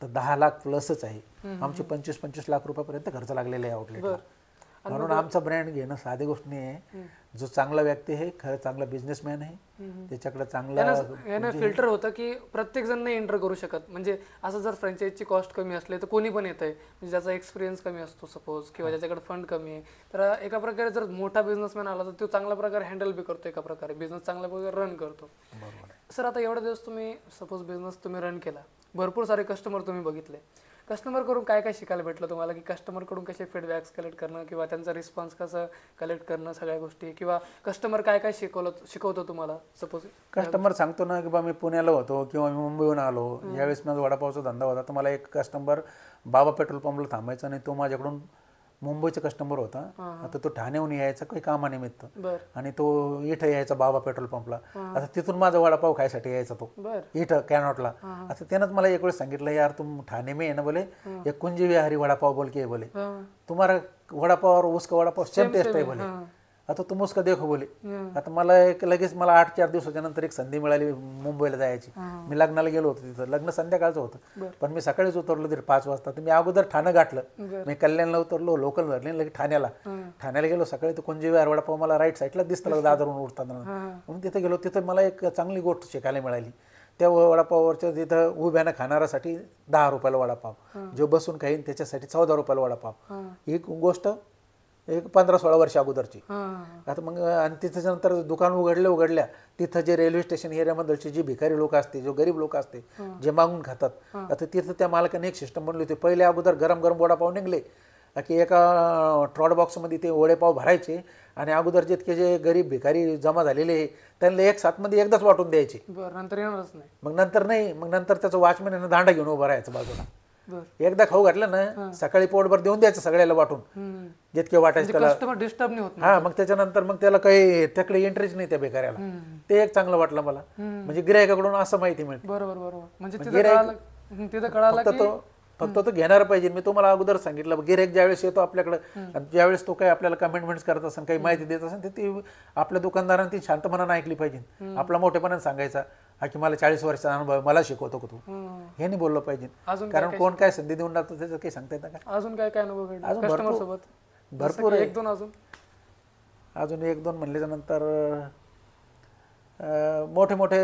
तर 10 लाख प्लसच आहे। आमचे 25-25 लाख रुपयापर्यंत खर्च लागलेला आहे आउटलेटला। म्हणून आमचा ब्रँड घेणं साधी गोष्ट नाही आहे। जो चांगला व्यक्ती आहे, खरं चांगला बिझनेसमॅन आहे, त्याच्याकडे चांगला फिल्टर होतं की प्रत्येक जण नाही एंटर करू शकत। म्हणजे असं जर फ्रँचायझीची कॉस्ट कमी असली तर कोणी पण येतंय, म्हणजे ज्याचा एक्सपिरियन्स कमी असतो सपोज किंवा ज्याच्याकडे फंड कमी आहे, तर एका प्रकारे जर मोठा बिझनेसमॅन आला तर तो चांगल्या प्रकारे हँडल बी करतो, एका प्रकारे बिझनेस चांगल्या प्रकारे रन करतो। सर आता एवढे दिवस तुम्ही सपोज बिझनेस तुम्ही रन केला, भरपूर सारे कस्टमर तुम्ही बघितले, कस्टमर कडून काय काय शिकायला भेटलं तुम्हाला की कस्टमर कडून कसे फीडबॅक्स कलेक्ट करणं किंवा त्यांचा रिस्पॉन्स कसं कलेक्ट करणं, सगळ्या गोष्टी, किंवा कस्टमर काय काय शिकवतो तुम्हाला? सपोज कस्टमर सांगतो ना की बा मी पुण्याला होतो किंवा मी मुंबईहून आलो, यावेळेस माझा वडापावचा धंदा होता, तर मला एक कस्टमर बाबा पेट्रोल पंपला थांबायचा नाही, तो माझ्याकडून मुंबईचा कस्टमर होता, आता तो ठाण्याहून यायचा काही कामानिमित्त आणि तो इथं यायचा बाबा पेट्रोल पंपला, आता तिथून माझा वडापाव खायसाठी यायचा तो इथं कॅनॉटला। आता त्यानंच मला एक वेळेस सांगितलं यार तुम ठाणे में है ना बोले, एक कुंजी विहारी वडापाव बोल के बोले, तुम्हारा वडापाव और उसका वडापाव सेम टेस्ट है बोले, आता तुम उसका देखो बोले। आता मला लगेच 8-4 दिवसाच्या नंतर एक संधी मिळाली मुंबईला जायची। मी लग्नाला गेलो होतो, तिथं लग्न संध्याकाळचं होतं, पण मी सकाळीच उतरलो तरी 5 वाजता, तर मी अगोदर ठाणं गाठलं, मी कल्याणला उतरलो, लोकल धरले, लगेच ठाण्याला गेलो सकाळी, तर कुंजी विहार वडापाव मला राईट साईडला दिसतं दादरवरून उठताना, म्हणून तिथे गेलो, तिथं मला एक चांगली गोष्ट शिकायला मिळाली। त्या वडापावरच्या तिथं उभ्यानं खाणाऱ्यासाठी 10 रुपयाला वडापाव, जो बसून खाईन त्याच्यासाठी 14 रुपयाला वडापाव, ही गोष्ट एक 15-16 वर्ष अगोदरची। आता मग आणि तिच्यानंतर दुकान उघडल्या, तिथं जे रेल्वे स्टेशन एरियामधलचे जे भिकारी लोक असते, जो गरीब लोक असते, जे मागून खातात, आता तिथं त्या मालकाने एक सिस्टम बनवली होती, पहिले अगोदर गरम गरम वडापाव निघले की एका ट्रॉड बॉक्समध्ये ते वडेपाव भरायचे आणि अगोदर जितके जे गरीब भिकारी जमा झालेले त्यांना एक साथमध्ये एकदाच वाटून द्यायचे, नंतर येणारच नाही, मग नंतर त्याचं वॉचमॅन दांडा घेऊन उभं राहायचं बाजूला, एकदा खाऊ घातलं ना सकाळी पोटभर देऊन द्यायचं सगळ्याला वाटून जितके वाटायचं त्याला, कस्टमर डिस्टर्ब नाही होत। हा, मग त्याच्यानंतर मग त्याला काही त्याकडे इंटरेस्ट नाही त्या बेकाऱ्याला, ते एक चांगलं वाटलं मला, म्हणजे गिरायकाकडून असं माहिती मिळते। बरोबर, म्हणजे तिथं कळालं फक्त तो घेणार पाहिजे। मी तुम्हाला अगोदर सांगितलं, गिरायक ज्यावेळेस येतो आपल्याकडे, ज्यावेळेस तो काही आपल्याला कमेंटमेंट्स करत असेल, काही माहिती देत असेल, तर ती आपल्या दुकानदारांनी ती शांतपणाने ऐकली पाहिजे, आपला मोठेपणाने सांगायचा की मला 40 वर्षाचा अनुभव, मला शिकवतो का तू, हे नाही बोललं पाहिजे, कारण कोण काय संधी देऊन टाकतो त्याचं काही सांगता येतं का। अजून काय काय अनुभव भेटला अजून कस्टमर सोबत? भरपूर एक दोन अजून 1-2 म्हणल्याच्या नंतर मोठे मोठे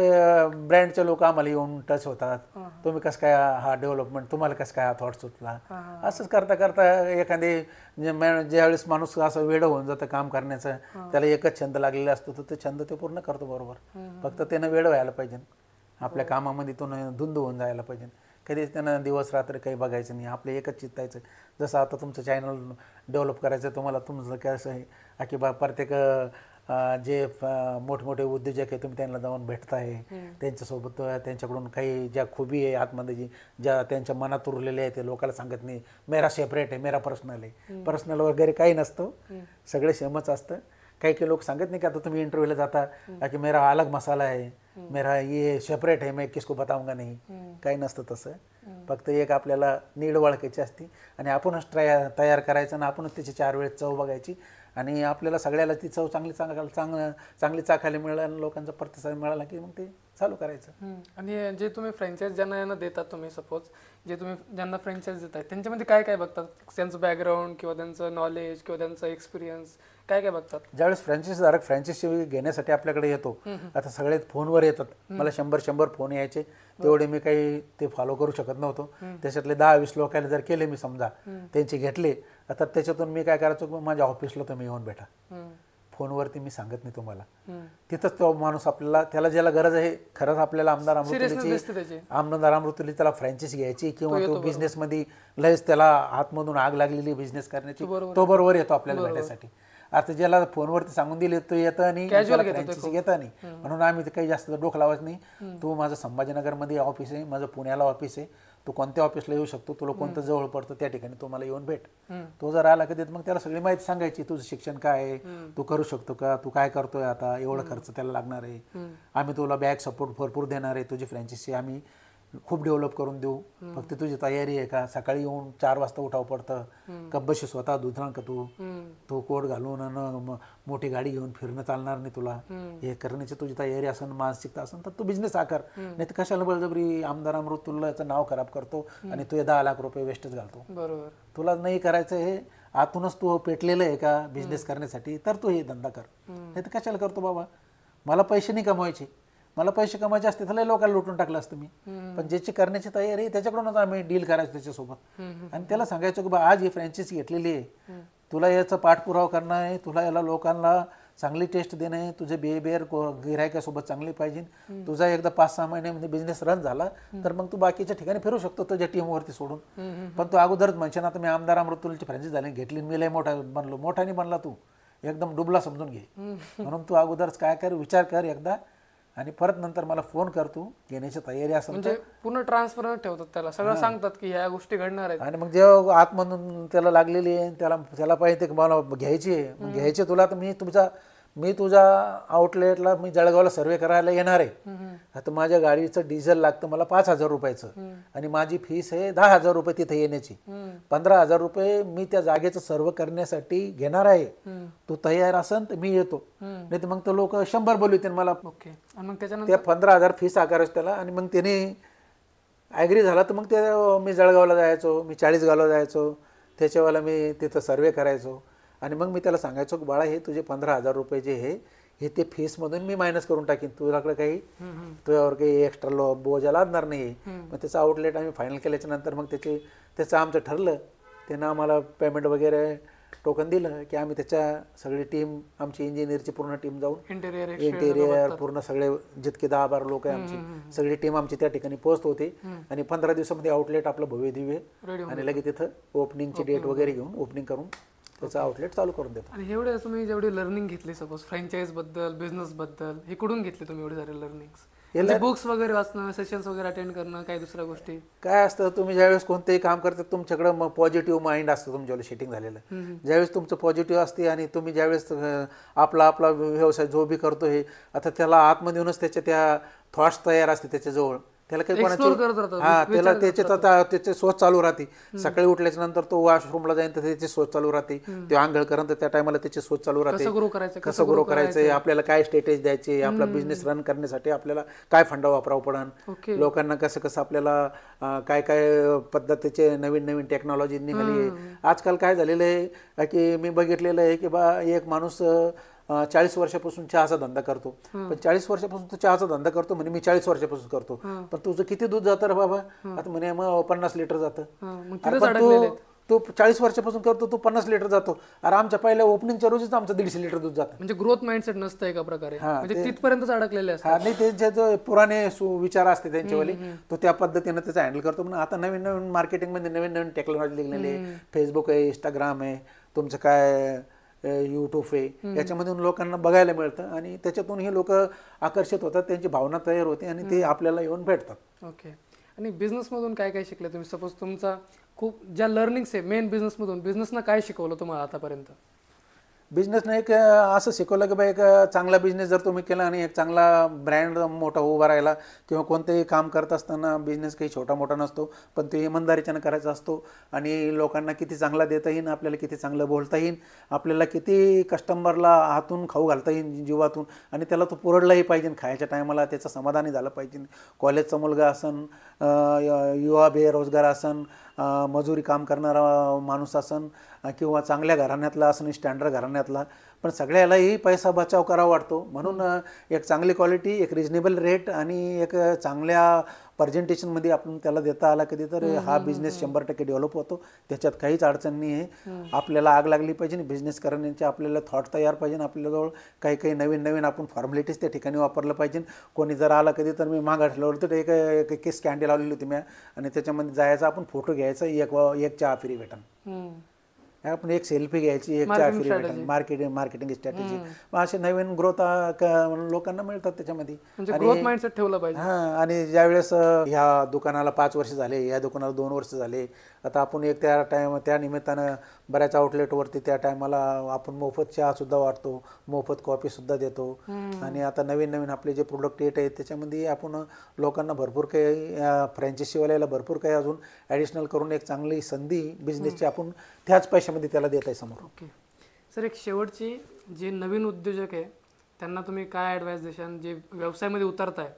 ब्रँडचे लोक आम्हाला येऊन टच होतात. तुम्ही कसं काय हा डेव्हलपमेंट, तुम्हाला कसं काय हा थॉट सुचला. असंच करता करता एखादी ज्यावेळेस माणूस असं वेड होऊन जातं काम करण्याचं, त्याला एकच छंद लागलेला असतो, तर ते छंद ते पूर्ण करतो बरोबर. फक्त त्यानं वेळ व्हायला पाहिजे, आपल्या कामामध्ये तो धुंद होऊन जायला पाहिजे. कधीच त्यानं दिवस रात्र काही बघायचं नाही, आपलं एकच चित्तायचं. जसं आता तुमचं चॅनल डेव्हलप करायचं, तुम्हाला तुमचं काय असं आहे की बा प्रत्येक जे मोठमोठे उद्योजक आहे तुम्ही त्यांना जाऊन भेटताय, त्यांच्यासोबत त्यांच्याकडून काही ज्या खूबी आहे आतमध्ये ज्या त्यांच्या मनात उरलेल्या आहे ते लोकांना सांगत नाही. मेरा सेपरेट आहे, मेरा पर्सनल आहे. पर्सनल वगैरे काही नसतं, सगळे सेमच असतं. काही काही लोक सांगत नाही की आता तुम्ही इंटरव्ह्यूला जाता की मेरा अलग मसाला आहे, मेरा ये सेपरेट है, मैं किसको बताऊंगा नहीं. काही नसतं तसं. फक्त एक आपल्याला नीड ओळखायची असते आणि आपणच तयार करायचं आणि आपणच त्याची 4 वेळेस चव बघायची आणि आपल्याला सगळ्याला ती चव चांगली चाखायला मिळाली आणि लोकांचा प्रतिसाद मिळाला की मग ते चालू करायचं. आणि जे तुम्ही फ्रँचाईज ज्यांना देतात, तुम्ही सपोज जे तुम्ही ज्यांना फ्रँचाईज देताय त्यांच्यामध्ये काय काय बघतात? त्यांचं बॅकग्राऊंड किंवा त्यांचं नॉलेज किंवा त्यांचा एक्सपिरियन्स काय काय बघतात? ज्यावेळेस फ्रँचायझीधारक फ्रँचायझी घेण्यासाठी आपल्याकडे येतो, आता सगळे फोनवर येतात. मला 100 फोन यायचे, तेवढे मी काही ते फॉलो करू शकत नव्हतो. त्याच्यातले 10-20 लोकांना जर केले मी समजा, त्यांचे घेतले, आता त्याच्यातून मी काय करायचो की माझ्या ऑफिसला तुम्ही येऊन भेटा. फोनवरती मी सांगत नाही तुम्हाला. तिथंच तो माणूस आपल्याला, त्याला ज्याला गरज आहे खरंच आपल्याला आमदार अमृतुली त्याला फ्रँचायझी घ्यायची किंवा तो बिझनेसमध्ये लयच त्याला आतमधून आग लागलेली बिझनेस करण्याची, तो बरोबर येतो आपल्याला भेटायसाठी. आता ज्याला फोनवरती सांगून दिले तो येतं आणि फ्रँचायझी घेता नाही. म्हणून आम्ही काही जास्त डोकं लावायचं नाही. तू माझं संभाजीनगरमध्ये ऑफिस आहे, माझं पुण्याला ऑफिस आहे, तू कोणत्या ऑफिसला येऊ शकतो, तुला कोणतं जवळ पडतं त्या ठिकाणी तू मला येऊन भेट. तो जर आला कधी मग त्याला सगळी माहिती सांगायची, तुझं शिक्षण काय आहे, तू करू शकतो का, तू काय करतोय आता, एवढा खर्च त्याला लागणार आहे, आम्ही तुला बॅक सपोर्ट भरपूर देणार आहे, तुझी फ्रँचायझी आम्ही खूप डेव्हलप करून देऊ, फक्त तुझी तयारी आहे का, सकाळी येऊन 4 वाजता उठावं पडतं, कब्बशी स्वतः दुधणार का तू कोट घालून मोठी गाडी घेऊन फिरणं चालणार नाही तुला, हे करण्याची तुझी तयारी असेल, मानसिकता असेल तर तू बिझनेस आकार. नाही तर कशाला बळजबरी आमदार अमृतुल्लाचं नाव खराब करतो आणि तू 10 लाख रुपये वेस्टच घालतो. बरोबर. तुला नाही करायचं हे आतूनच तू पेटलेलं आहे का बिझनेस करण्यासाठी, तर तू हे धंदा कर. नाही तर कशाला करतो बाबा, मला पैसे नाही कमवायचे, मला पैसे कमायचे असते तर लोकांना लुटून टाकलं असतं मी. पण ज्याची करण्याची तयारी आहे त्याच्याकडूनच आम्ही डील करायचो त्याच्यासोबत आणि त्याला सांगायचो की बा आज ही फ्रँचायझी घेतलेली आहे, तुला याचा पाठपुरावा करणं आहे, तुला याला लोकांना चांगली टेस्ट देणं आहे, तुझे बिहेवियर गिरायकासोबत चांगली पाहिजे. तुझा एकदा 5-6 महिन्यामध्ये बिझनेस रन झाला तर मग तू बाकीच्या ठिकाणी फिरू शकतो तुझ्या टीमवरती सोडून. पण तू अगोदरच म्हणशील आता मी आमदार अमृतुल्लाची फ्रँचायझी झाली घेतली, मी लय मोठा नाही बनला, तू एकदम डुबला समजून घे. म्हणून तू अगोदरच काय कर, विचार कर एकदा आणि परत नंतर मला फोन कर, तू घेण्याची तयारी असेल म्हणजे पूर्ण ट्रान्सपरंट ठेवतात, त्याला सगळं सांगतात की ह्या गोष्टी घडणार आहेत. आणि मग जेव्हा आतमधून त्याला लागलेली आहे, त्याला पाहिजे की मला घ्यायची आहे, मग घ्यायची तुला, तर मी तुझ्या आउटलेटला मी जळगावला सर्वे करायला येणार आहे. आता माझ्या गाडीचं डिझेल लागतं मला 5,000 रुपयाचं आणि माझी फीस आहे 10,000 रुपये तिथे येण्याची. 15,000 रुपये मी त्या जागेचं सर्व करण्यासाठी घेणार आहे. तू तयार असेल तर मी येतो, नाही तर मग तो लोक 100 बोलवतील मला. ओके. आणि मग त्याच्यानंतर त्या 15,000 फीस आकारायचं त्याला आणि मग त्याने ॲग्री झाला तर मग ते मी जळगावला जायचो, मी 40गावला जायचो, त्याच्यावाला मी तिथं सर्वे करायचो आणि मग मी त्याला सांगायचो की बाळा हे तुझे 15,000 रुपये जे हे ते फीसमधून मी मायनस करून टाकीन, तुझ्याकडे काही तुझ्यावर काही एक्स्ट्रा बोजा लागणार नाही. मग त्याचं आउटलेट आम्ही फायनल केल्याच्या नंतर मग त्याचं आमचं ठरलं, त्यानं आम्हाला पेमेंट वगैरे टोकन दिलं की आम्ही त्याच्या सगळी टीम, आमची इंजिनिअरची पूर्ण टीम जाऊन इंटेरियर पूर्ण सगळे जितके 10-12 लोक आहे आमची सगळी टीम आमची त्या ठिकाणी पोहोचत होती आणि 15 दिवसामध्ये आउटलेट आपलं भव्य दिव्य आणि लगेच तिथं ओपनिंगची डेट वगैरे घेऊन ओपनिंग करून त्याचं आउटलेट चालू करून देतो. आणि एवढे तुम्ही जेवढी लर्निंग घेतली, सपोज फ्रँचाईज बद्दल, बिझनेस बद्दल, हे कुठून घेतली तुम्ही एवढे सारे लर्निंग? बुक्स वगैरे वाचणं, सेशन्स वगैरे अटेंड करणं, काही दुसऱ्या गोष्टी? काय असतं, तुम्ही ज्यावेळेस कोणतेही काम करता तुमच्याकडे पॉझिटिव्ह माइंड असतं तुमच्यावर सेटिंग झालेलं. ज्यावेळेस तुमचं पॉझिटिव्ह असते आणि तुम्ही ज्यावेळेस आपला व्यवसाय जो बी करतो हे आता त्याला आतमध्ये येऊनच त्याच्या त्या थॉट्स तयार असते त्याच्याजवळ, त्याला काही कोणाची त्याचे सोच चालू राहते. सकाळी उठल्याच्या नंतर तो वॉशरूमला जाईन तर त्याची सोच चालू राहते, ते आंघोळ करून तर त्या टायमाला त्याची सोच चालू राहते, कसं ग्रो करायचंय, आपल्याला काय स्ट्रॅटेजी द्यायची, आपला बिझनेस रन करण्यासाठी आपल्याला काय फंडा वापरावं पडन, लोकांना कसं आपल्याला काय काय पद्धतीचे नवीन टेक्नॉलॉजी निघाली आहे. आजकाल काय झालेलं आहे की मी बघितलेलं आहे की बा एक माणूस 40 वर्षापासून चहाचा धंदा करतो, पण 40 वर्षापासून तू चहाचा धंदा करतो म्हणे मी 40 वर्षापासून करतो, पण तुझं किती दूध जातं रे बाबा? आता म्हणे मग 50 लिटर जातं. अरे पण तू 40 वर्षापासून करतो, तू 50 लिटर जातो. अरे आमच्या पहिल्या ओपनिंगच्या रोजीच आमचं 150 लिटर दूध जातं. म्हणजे ग्रोथ माइंडसेट नसतं एका प्रकारे, म्हणजे तिथपर्यंतच अडकलेले असतात. हा नाही, त्यांचे जो पुराणे विचार असते त्यांच्यावाले, तो त्या पद्धतीनं त्याचा हँडल करतो. पण आता नवीन नवीन मार्केटिंगमध्ये नवीन नवीन टेक्नॉलॉजी निघलेली आहे. फेसबुक आहे, इंस्टाग्राम आहे, तुमचं काय यूट्यूब आहे, याच्यामधून लोकांना बघायला मिळतं आणि त्याच्यातून हे लोक आकर्षित होतात, त्यांची भावना तयार होते आणि ते आपल्याला येऊन भेटतात. ओके. आणि बिझनेसमधून काय काय शिकले तुम्ही? सपोज तुमचा खूप ज्या लर्निंग्स आहे मेन बिझनेसमधून, बिझनेसनं काय शिकवलं तुम्हाला आतापर्यंत? बिझनेसनं एक असं शिकवलं की बाई एक चांगला बिझनेस जर तुम्ही केला आणि एक चांगला ब्रँड मोठा उभा राहिला, किंवा कोणतेही काम करत असताना बिझनेस काही छोटा मोठा नसतो, पण तो इमानदारीच्यानं करायचा असतो. आणि लोकांना किती चांगला देता येईल, आपल्याला किती चांगलं बोलता येईल, आपल्याला किती कस्टमरला हातून खाऊ घालता येईल जीवातून, आणि त्याला तो पुरडलाही पाहिजे खायच्या टायमाला, त्याचं समाधानी झालं पाहिजे. कॉलेजचा मुलगा असन, युवा बेरोजगार असन, मजुरी काम करणारा माणूस असन, किंवा चांगल्या घराण्यातला असन, स्टँडर्ड घराण्यातला, पण सगळ्यालाही पैसा बचाव करावा वाटतो. म्हणून एक चांगली क्वालिटी, एक रिजनेबल रेट आणि एक चांगल्या प्रेझेंटेशनमध्ये आपण त्याला देता आला कधी तर हा बिझनेस 100% डेव्हलप होतो. त्याच्यात काहीच अडचण नाही आहे. आपल्याला आग लागली पाहिजे, बिझनेस करण्याचे आपल्याला थॉट तयार पाहिजे, आपल्याजवळ काही काही नवीन नवीन आपण फॉर्मॅलिटीज त्या ठिकाणी वापरलं पाहिजे. कोणी जर आला कधी तर मी मागं ठेवलं तर एक केस कॅन्डी लावलेली होती मी, आणि त्याच्यामध्ये जायचा आपण फोटो घ्यायचा, एक चहा फ्री भेटन, आपण एक सेल्फी घ्यायची, एक चहा फ्री भेटन, मार्केटिंग स्ट्रॅटेजी. मग असे नवीन ग्रोथ लोकांना मिळतात त्याच्यामध्ये. ग्रोथ माइंडसेट ठेवलं पाहिजे. आणि ज्यावेळेस ह्या दुकानाला 5 वर्ष झाले, या दुकानाला 2 वर्ष झाले, आता आपण एक त्या निमित्तानं बऱ्याच आउटलेटवरती त्या टायमाला आपण मोफत चहा सुद्धा वाटतो, मोफत कॉफी सुद्धा देतो. आणि आता नवीन नवीन आपले जे प्रोडक्ट येत आहेत त्याच्यामध्ये आपण लोकांना भरपूर काही फ्रँचायसीवाल्याला भरपूर काही अजून ॲडिशनल करून एक चांगली संधी बिझनेसची आपण त्याच पैशामध्ये त्याला देत आहे समोर. ओके सर, एक शेवटची, जे नवीन उद्योजक आहे त्यांना तुम्ही काय ॲडवाईस देशाल, जे व्यवसायामध्ये उतरताय,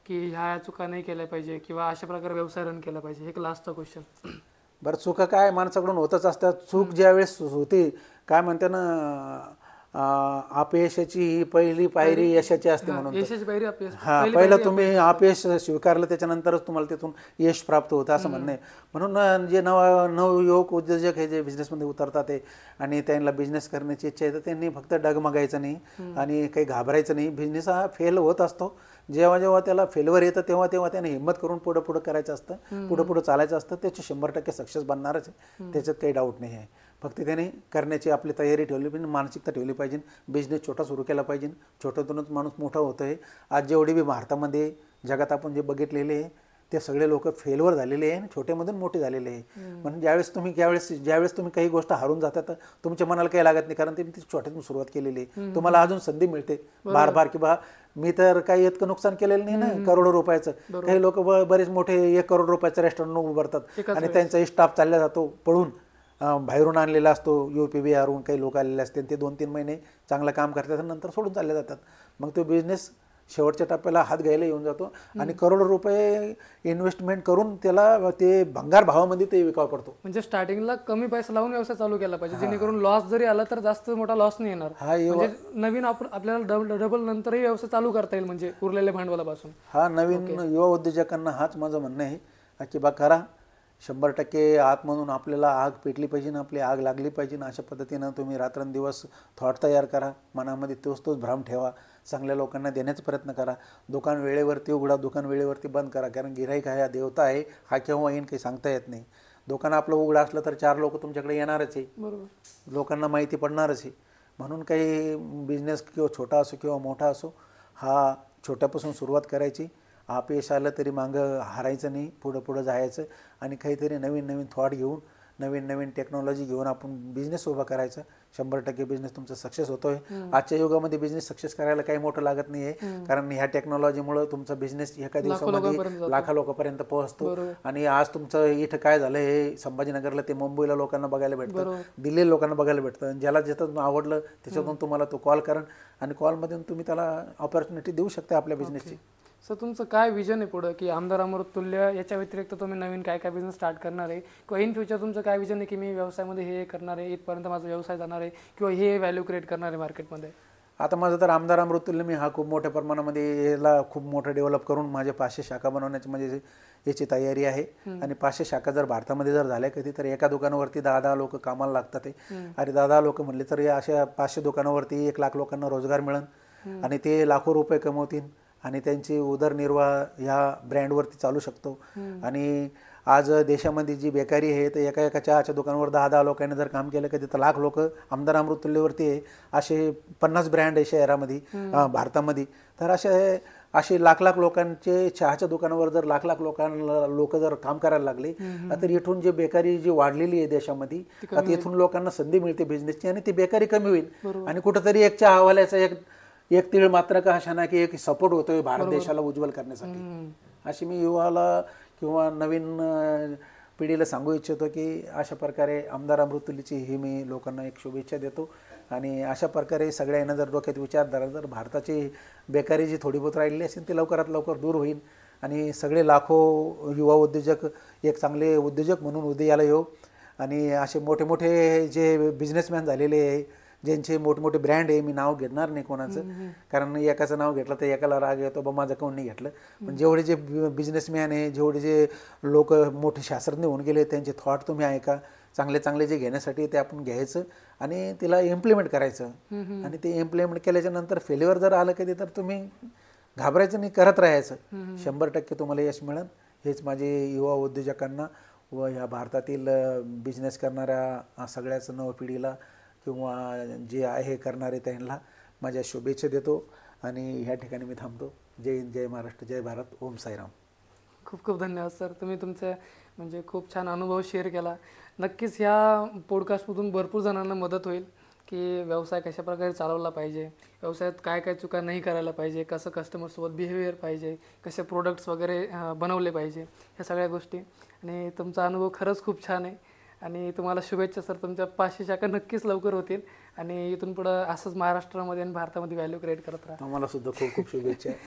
की ह्या चुका नाही केल्या पाहिजे किंवा अशा प्रकारे व्यवसाय रन केला पाहिजे? एक लास्टचा क्वेश्चन. बरं, चुका काय माणसाकडून होतच असतात. चूक ज्यावेळेस होती, काय म्हणते ना, अपयशाची ही पहिली पायरी यशाची असते म्हणून. यशाची पायरी अपयश. हां, पहिलं तुम्ही अपयश स्वीकारलं त्याच्यानंतरच तुम्हाला तिथून यश प्राप्त होतं असं म्हणणं आहे. म्हणून जे नवयुवक उद्योजक हे जे बिझनेसमध्ये उतरतात ते, आणि त्यांना बिझनेस करण्याची इच्छा आहे, तर त्यांनी फक्त डगमगायचं नाही आणि काही घाबरायचं नाही. बिझनेस हा फेल होत असतो. जेव्हा जेव्हा त्याला फेल्युअर येतं तेव्हा तेव्हा त्याने हिंमत करून पुढं करायचं असतं, पुढं चालायचं असतं. त्याची 100% सक्सेस बनणारच आहे, त्याच्यात काही डाऊट नाही आहे. फक्त त्याने करण्याची आपली तयारी ठेवली पाहिजे, मानसिकता ठेवली पाहिजे. बिझनेस छोटा सुरू केला पाहिजे, छोट्यातूनच माणूस मोठा होतो आहे. आज जेवढी बी भारतामध्ये जगात आपण जे बघितलेले आहे ते सगळे लोक फेलवर झालेले आहे आणि छोट्यामधून मोठे झालेले आहे. म्हणजे ज्यावेळेस तुम्ही काही गोष्ट हारून जातात तुमच्या मनाला काही लागत नाही, कारण तुम्ही छोट्यातून सुरुवात केलेली आहे. तुम्हाला अजून संधी मिळते बार की बा मी तर काही इतकं नुकसान केलेलं नाही ना करोडो रुपयाचं. काही लोक बरेच मोठे 1 करोड रुपयाचं रेस्टॉरंट उभारतात आणि त्यांचा स्टाफ चालला जातो पळून, बाहेरून आणलेला असतो, UP बिहारहून काही लोक आलेले असते, ते 2-3 महिने चांगलं काम करतात आणि नंतर सोडून चालले जातात. मग तो बिझनेस शेवटच्या टप्प्याला हात घ्यायला येऊन जातो आणि करोडो रुपये इन्व्हेस्टमेंट करून त्याला ते भंगार भावामध्ये ते विकावा पडतो. म्हणजे स्टार्टिंगला कमी पैसा लावून व्यवसाय चालू केला पाहिजे, जेणेकरून लॉस जरी आला तर जास्त मोठा लॉस नाही येणार. म्हणजे नवीन आपल्याला डबल नंतरही व्यवसाय चालू करता येईल, म्हणजे उरलेल्या भांडवलापासून. हा नवीन युवा उद्योजकांना हाच माझं म्हणणं आहे की बा करा, 100% आतमधून आपल्याला आग पेटली पाहिजे, आपली आग लागली पाहिजे. अशा पद्धतीनं तुम्ही रात्रंदिवस थॉट तयार करा, मनामध्ये तोच भ्रम ठेवा, चांगल्या लोकांना देण्याचा प्रयत्न करा. दुकान वेळेवरती उघडा, दुकान वेळेवरती बंद करा, कारण गिऱ्हाईक हा देवता आहे, हा केव्हा येईन काही सांगता येत नाही. दुकान आपलं उघडं असलं तर 4 लोक तुमच्याकडे येणारच आहे, बरोबर, लोकांना माहिती पडणारच आहे. म्हणून काही बिझनेस किंवा छोटा असो किंवा मोठा असो, हा छोट्यापासून सुरुवात करायची. अपयश आलं तरी मागं हारायचं नाही, पुढं जायचं आणि काहीतरी नवीन थॉट घेऊन, नवीन टेक्नॉलॉजी घेऊन आपण बिझनेस उभा करायचा. 100% बिझनेस तुमचा सक्सेस होतोय. आजच्या युगामध्ये बिझनेस सक्सेस करायला काही मोठं लागत नाही आहे, कारण ह्या टेक्नॉलॉजीमुळे तुमचा बिझनेस एका दिवसामध्ये लाखा लोकांपर्यंत पोहोचतो. आणि आज तुमचं इथं काय झालं हे संभाजीनगरला ते मुंबईला लोकांना बघायला भेटतं, दिल्लीला लोकांना बघायला भेटतं. ज्याला जिथं आवडलं त्याच्यातून तुम्हाला तो कॉल करा आणि कॉलमधून तुम्ही त्याला ऑपॉर्च्युनिटी देऊ शकता आपल्या बिझनेसची. सर, तुमचं काय विजन आहे पुढं, की आमदार अमृततुल्य याच्या व्यतिरिक्त तुम्ही नवीन काय बिझनेस स्टार्ट करणार आहे, किंवा इन फ्युचर तुमचं काय विजन आहे की मी व्यवसायामध्ये हे करणार आहे, इथपर्यंत माझा व्यवसाय जाणार आहे, किंवा हे व्हॅल्यू क्रिएट करणार आहे मार्केटमध्ये? आता माझं तर आमदार अमृतुल्य मी हा खूप मोठ्या प्रमाणामध्ये याला खूप मोठं डेव्हलप करून माझे 500 शाखा बनवण्याची म्हणजे याची तयारी आहे. आणि 500 शाखा जर भारतामध्ये जर झाल्या कधी तर एका दुकानावरती 10-10 लोक कामाला लागतात आणि 10-10 लोक म्हणले तर या अशा 500 दुकानावरती 1 लाख लोकांना रोजगार मिळेल आणि ते लाखो रुपये कमवतील आणि त्यांची उदरनिर्वाह ह्या ब्रँडवरती चालू शकतो. आणि आज देशामध्ये जी बेकारी आहे तर एका एका चहाच्या दुकानावर 10-10 लोकांनी जर काम केलं कधी तर लाख लोक आमदार अमृतुल्यवरती आहे. असे 50 ब्रँड आहे शहरामध्ये भारतामध्ये. तर असे लाख लाख लोकांचे चहाच्या दुकानावर जर लाख लाख लोक जर काम करायला लागले तर इथून जे बेकारी जी वाढलेली आहे देशामध्ये आता इथून लोकांना संधी मिळते बिझनेसची आणि ती बेकारी कमी होईल आणि कुठंतरी एक चहावाल्याचा एक तीळ मात्र का अशा ना की एक सपोर्ट होतोय भारत देशाला उज्ज्वल करण्यासाठी. अशी मी युवाला किंवा नवीन पिढीला सांगू इच्छितो की अशा प्रकारे आमदार अमृतुल्यची ही मी लोकांना एक शुभेच्छा देतो. आणि अशा प्रकारे सगळ्यांना जर डोक्यात विचार धरला तर भारताची बेकारी जी थोडी बहुत राहिलेली असेल ती लवकरात लवकर दूर होईल आणि सगळे लाखो युवा उद्योजक एक चांगले उद्योजक म्हणून उदयाला येऊ. आणि असे मोठे मोठे जे बिझनेसमॅन झालेले आहे ज्यांचे मोठमोठे ब्रँड आहे मी नाव घेणार नाही कोणाचं कारण एकाचं नाव घेतलं तर एकाला राग येतो बा माझं कोण नाही घेतलं. पण जेवढे जे बिझनेसमॅन आहे जेवढे जे लोक मोठे शास्त्रज्ञ होऊन गेले त्यांचे थॉट तुम्ही ऐका. चांगले चांगले जे घेण्यासाठी ते आपण घ्यायचं आणि तिला इम्प्लिमेंट करायचं आणि ते इम्प्लिमेंट केल्याच्या नंतर फेल्युअर जर आलं कधी तर तुम्ही घाबरायचं नाही करत राहायचं. 100% तुम्हाला यश मिळेल. हेच माझे युवा उद्योजकांना व ह्या भारतातील बिझनेस करणाऱ्या सगळ्याच नवपिढीला किंवा जे आहे करणारे त्यांना माझ्या शुभेच्छा देतो आणि ह्या ठिकाणी मी थांबतो. जय हिंद, जय महाराष्ट्र, जय भारत, ओम साईराम. खूप खूप धन्यवाद सर. तुम्ही तुमचे म्हणजे खूप छान अनुभव शेअर केला. नक्कीच ह्या पॉडकास्टमधून भरपूर जणांना मदत होईल की व्यवसाय कशा प्रकारे चालवला पाहिजे, व्यवसायात काय काय चुका नाही करायला पाहिजे, कसं कस्टमरसोबत बिहेवियर पाहिजे, कसे प्रोडक्ट्स वगैरे बनवले पाहिजे, ह्या सगळ्या गोष्टी. आणि तुमचा अनुभव खरंच खूप छान आहे आणि तुम्हाला शुभेच्छा सर. तुमच्या 500 शाखा नक्कीच लवकर होतील आणि इथून पुढं असंच महाराष्ट्रामध्ये आणि भारतामध्ये व्हॅल्यू क्रिएट करत राहा. तुम्हाला सुद्धा खूप खूप शुभेच्छा.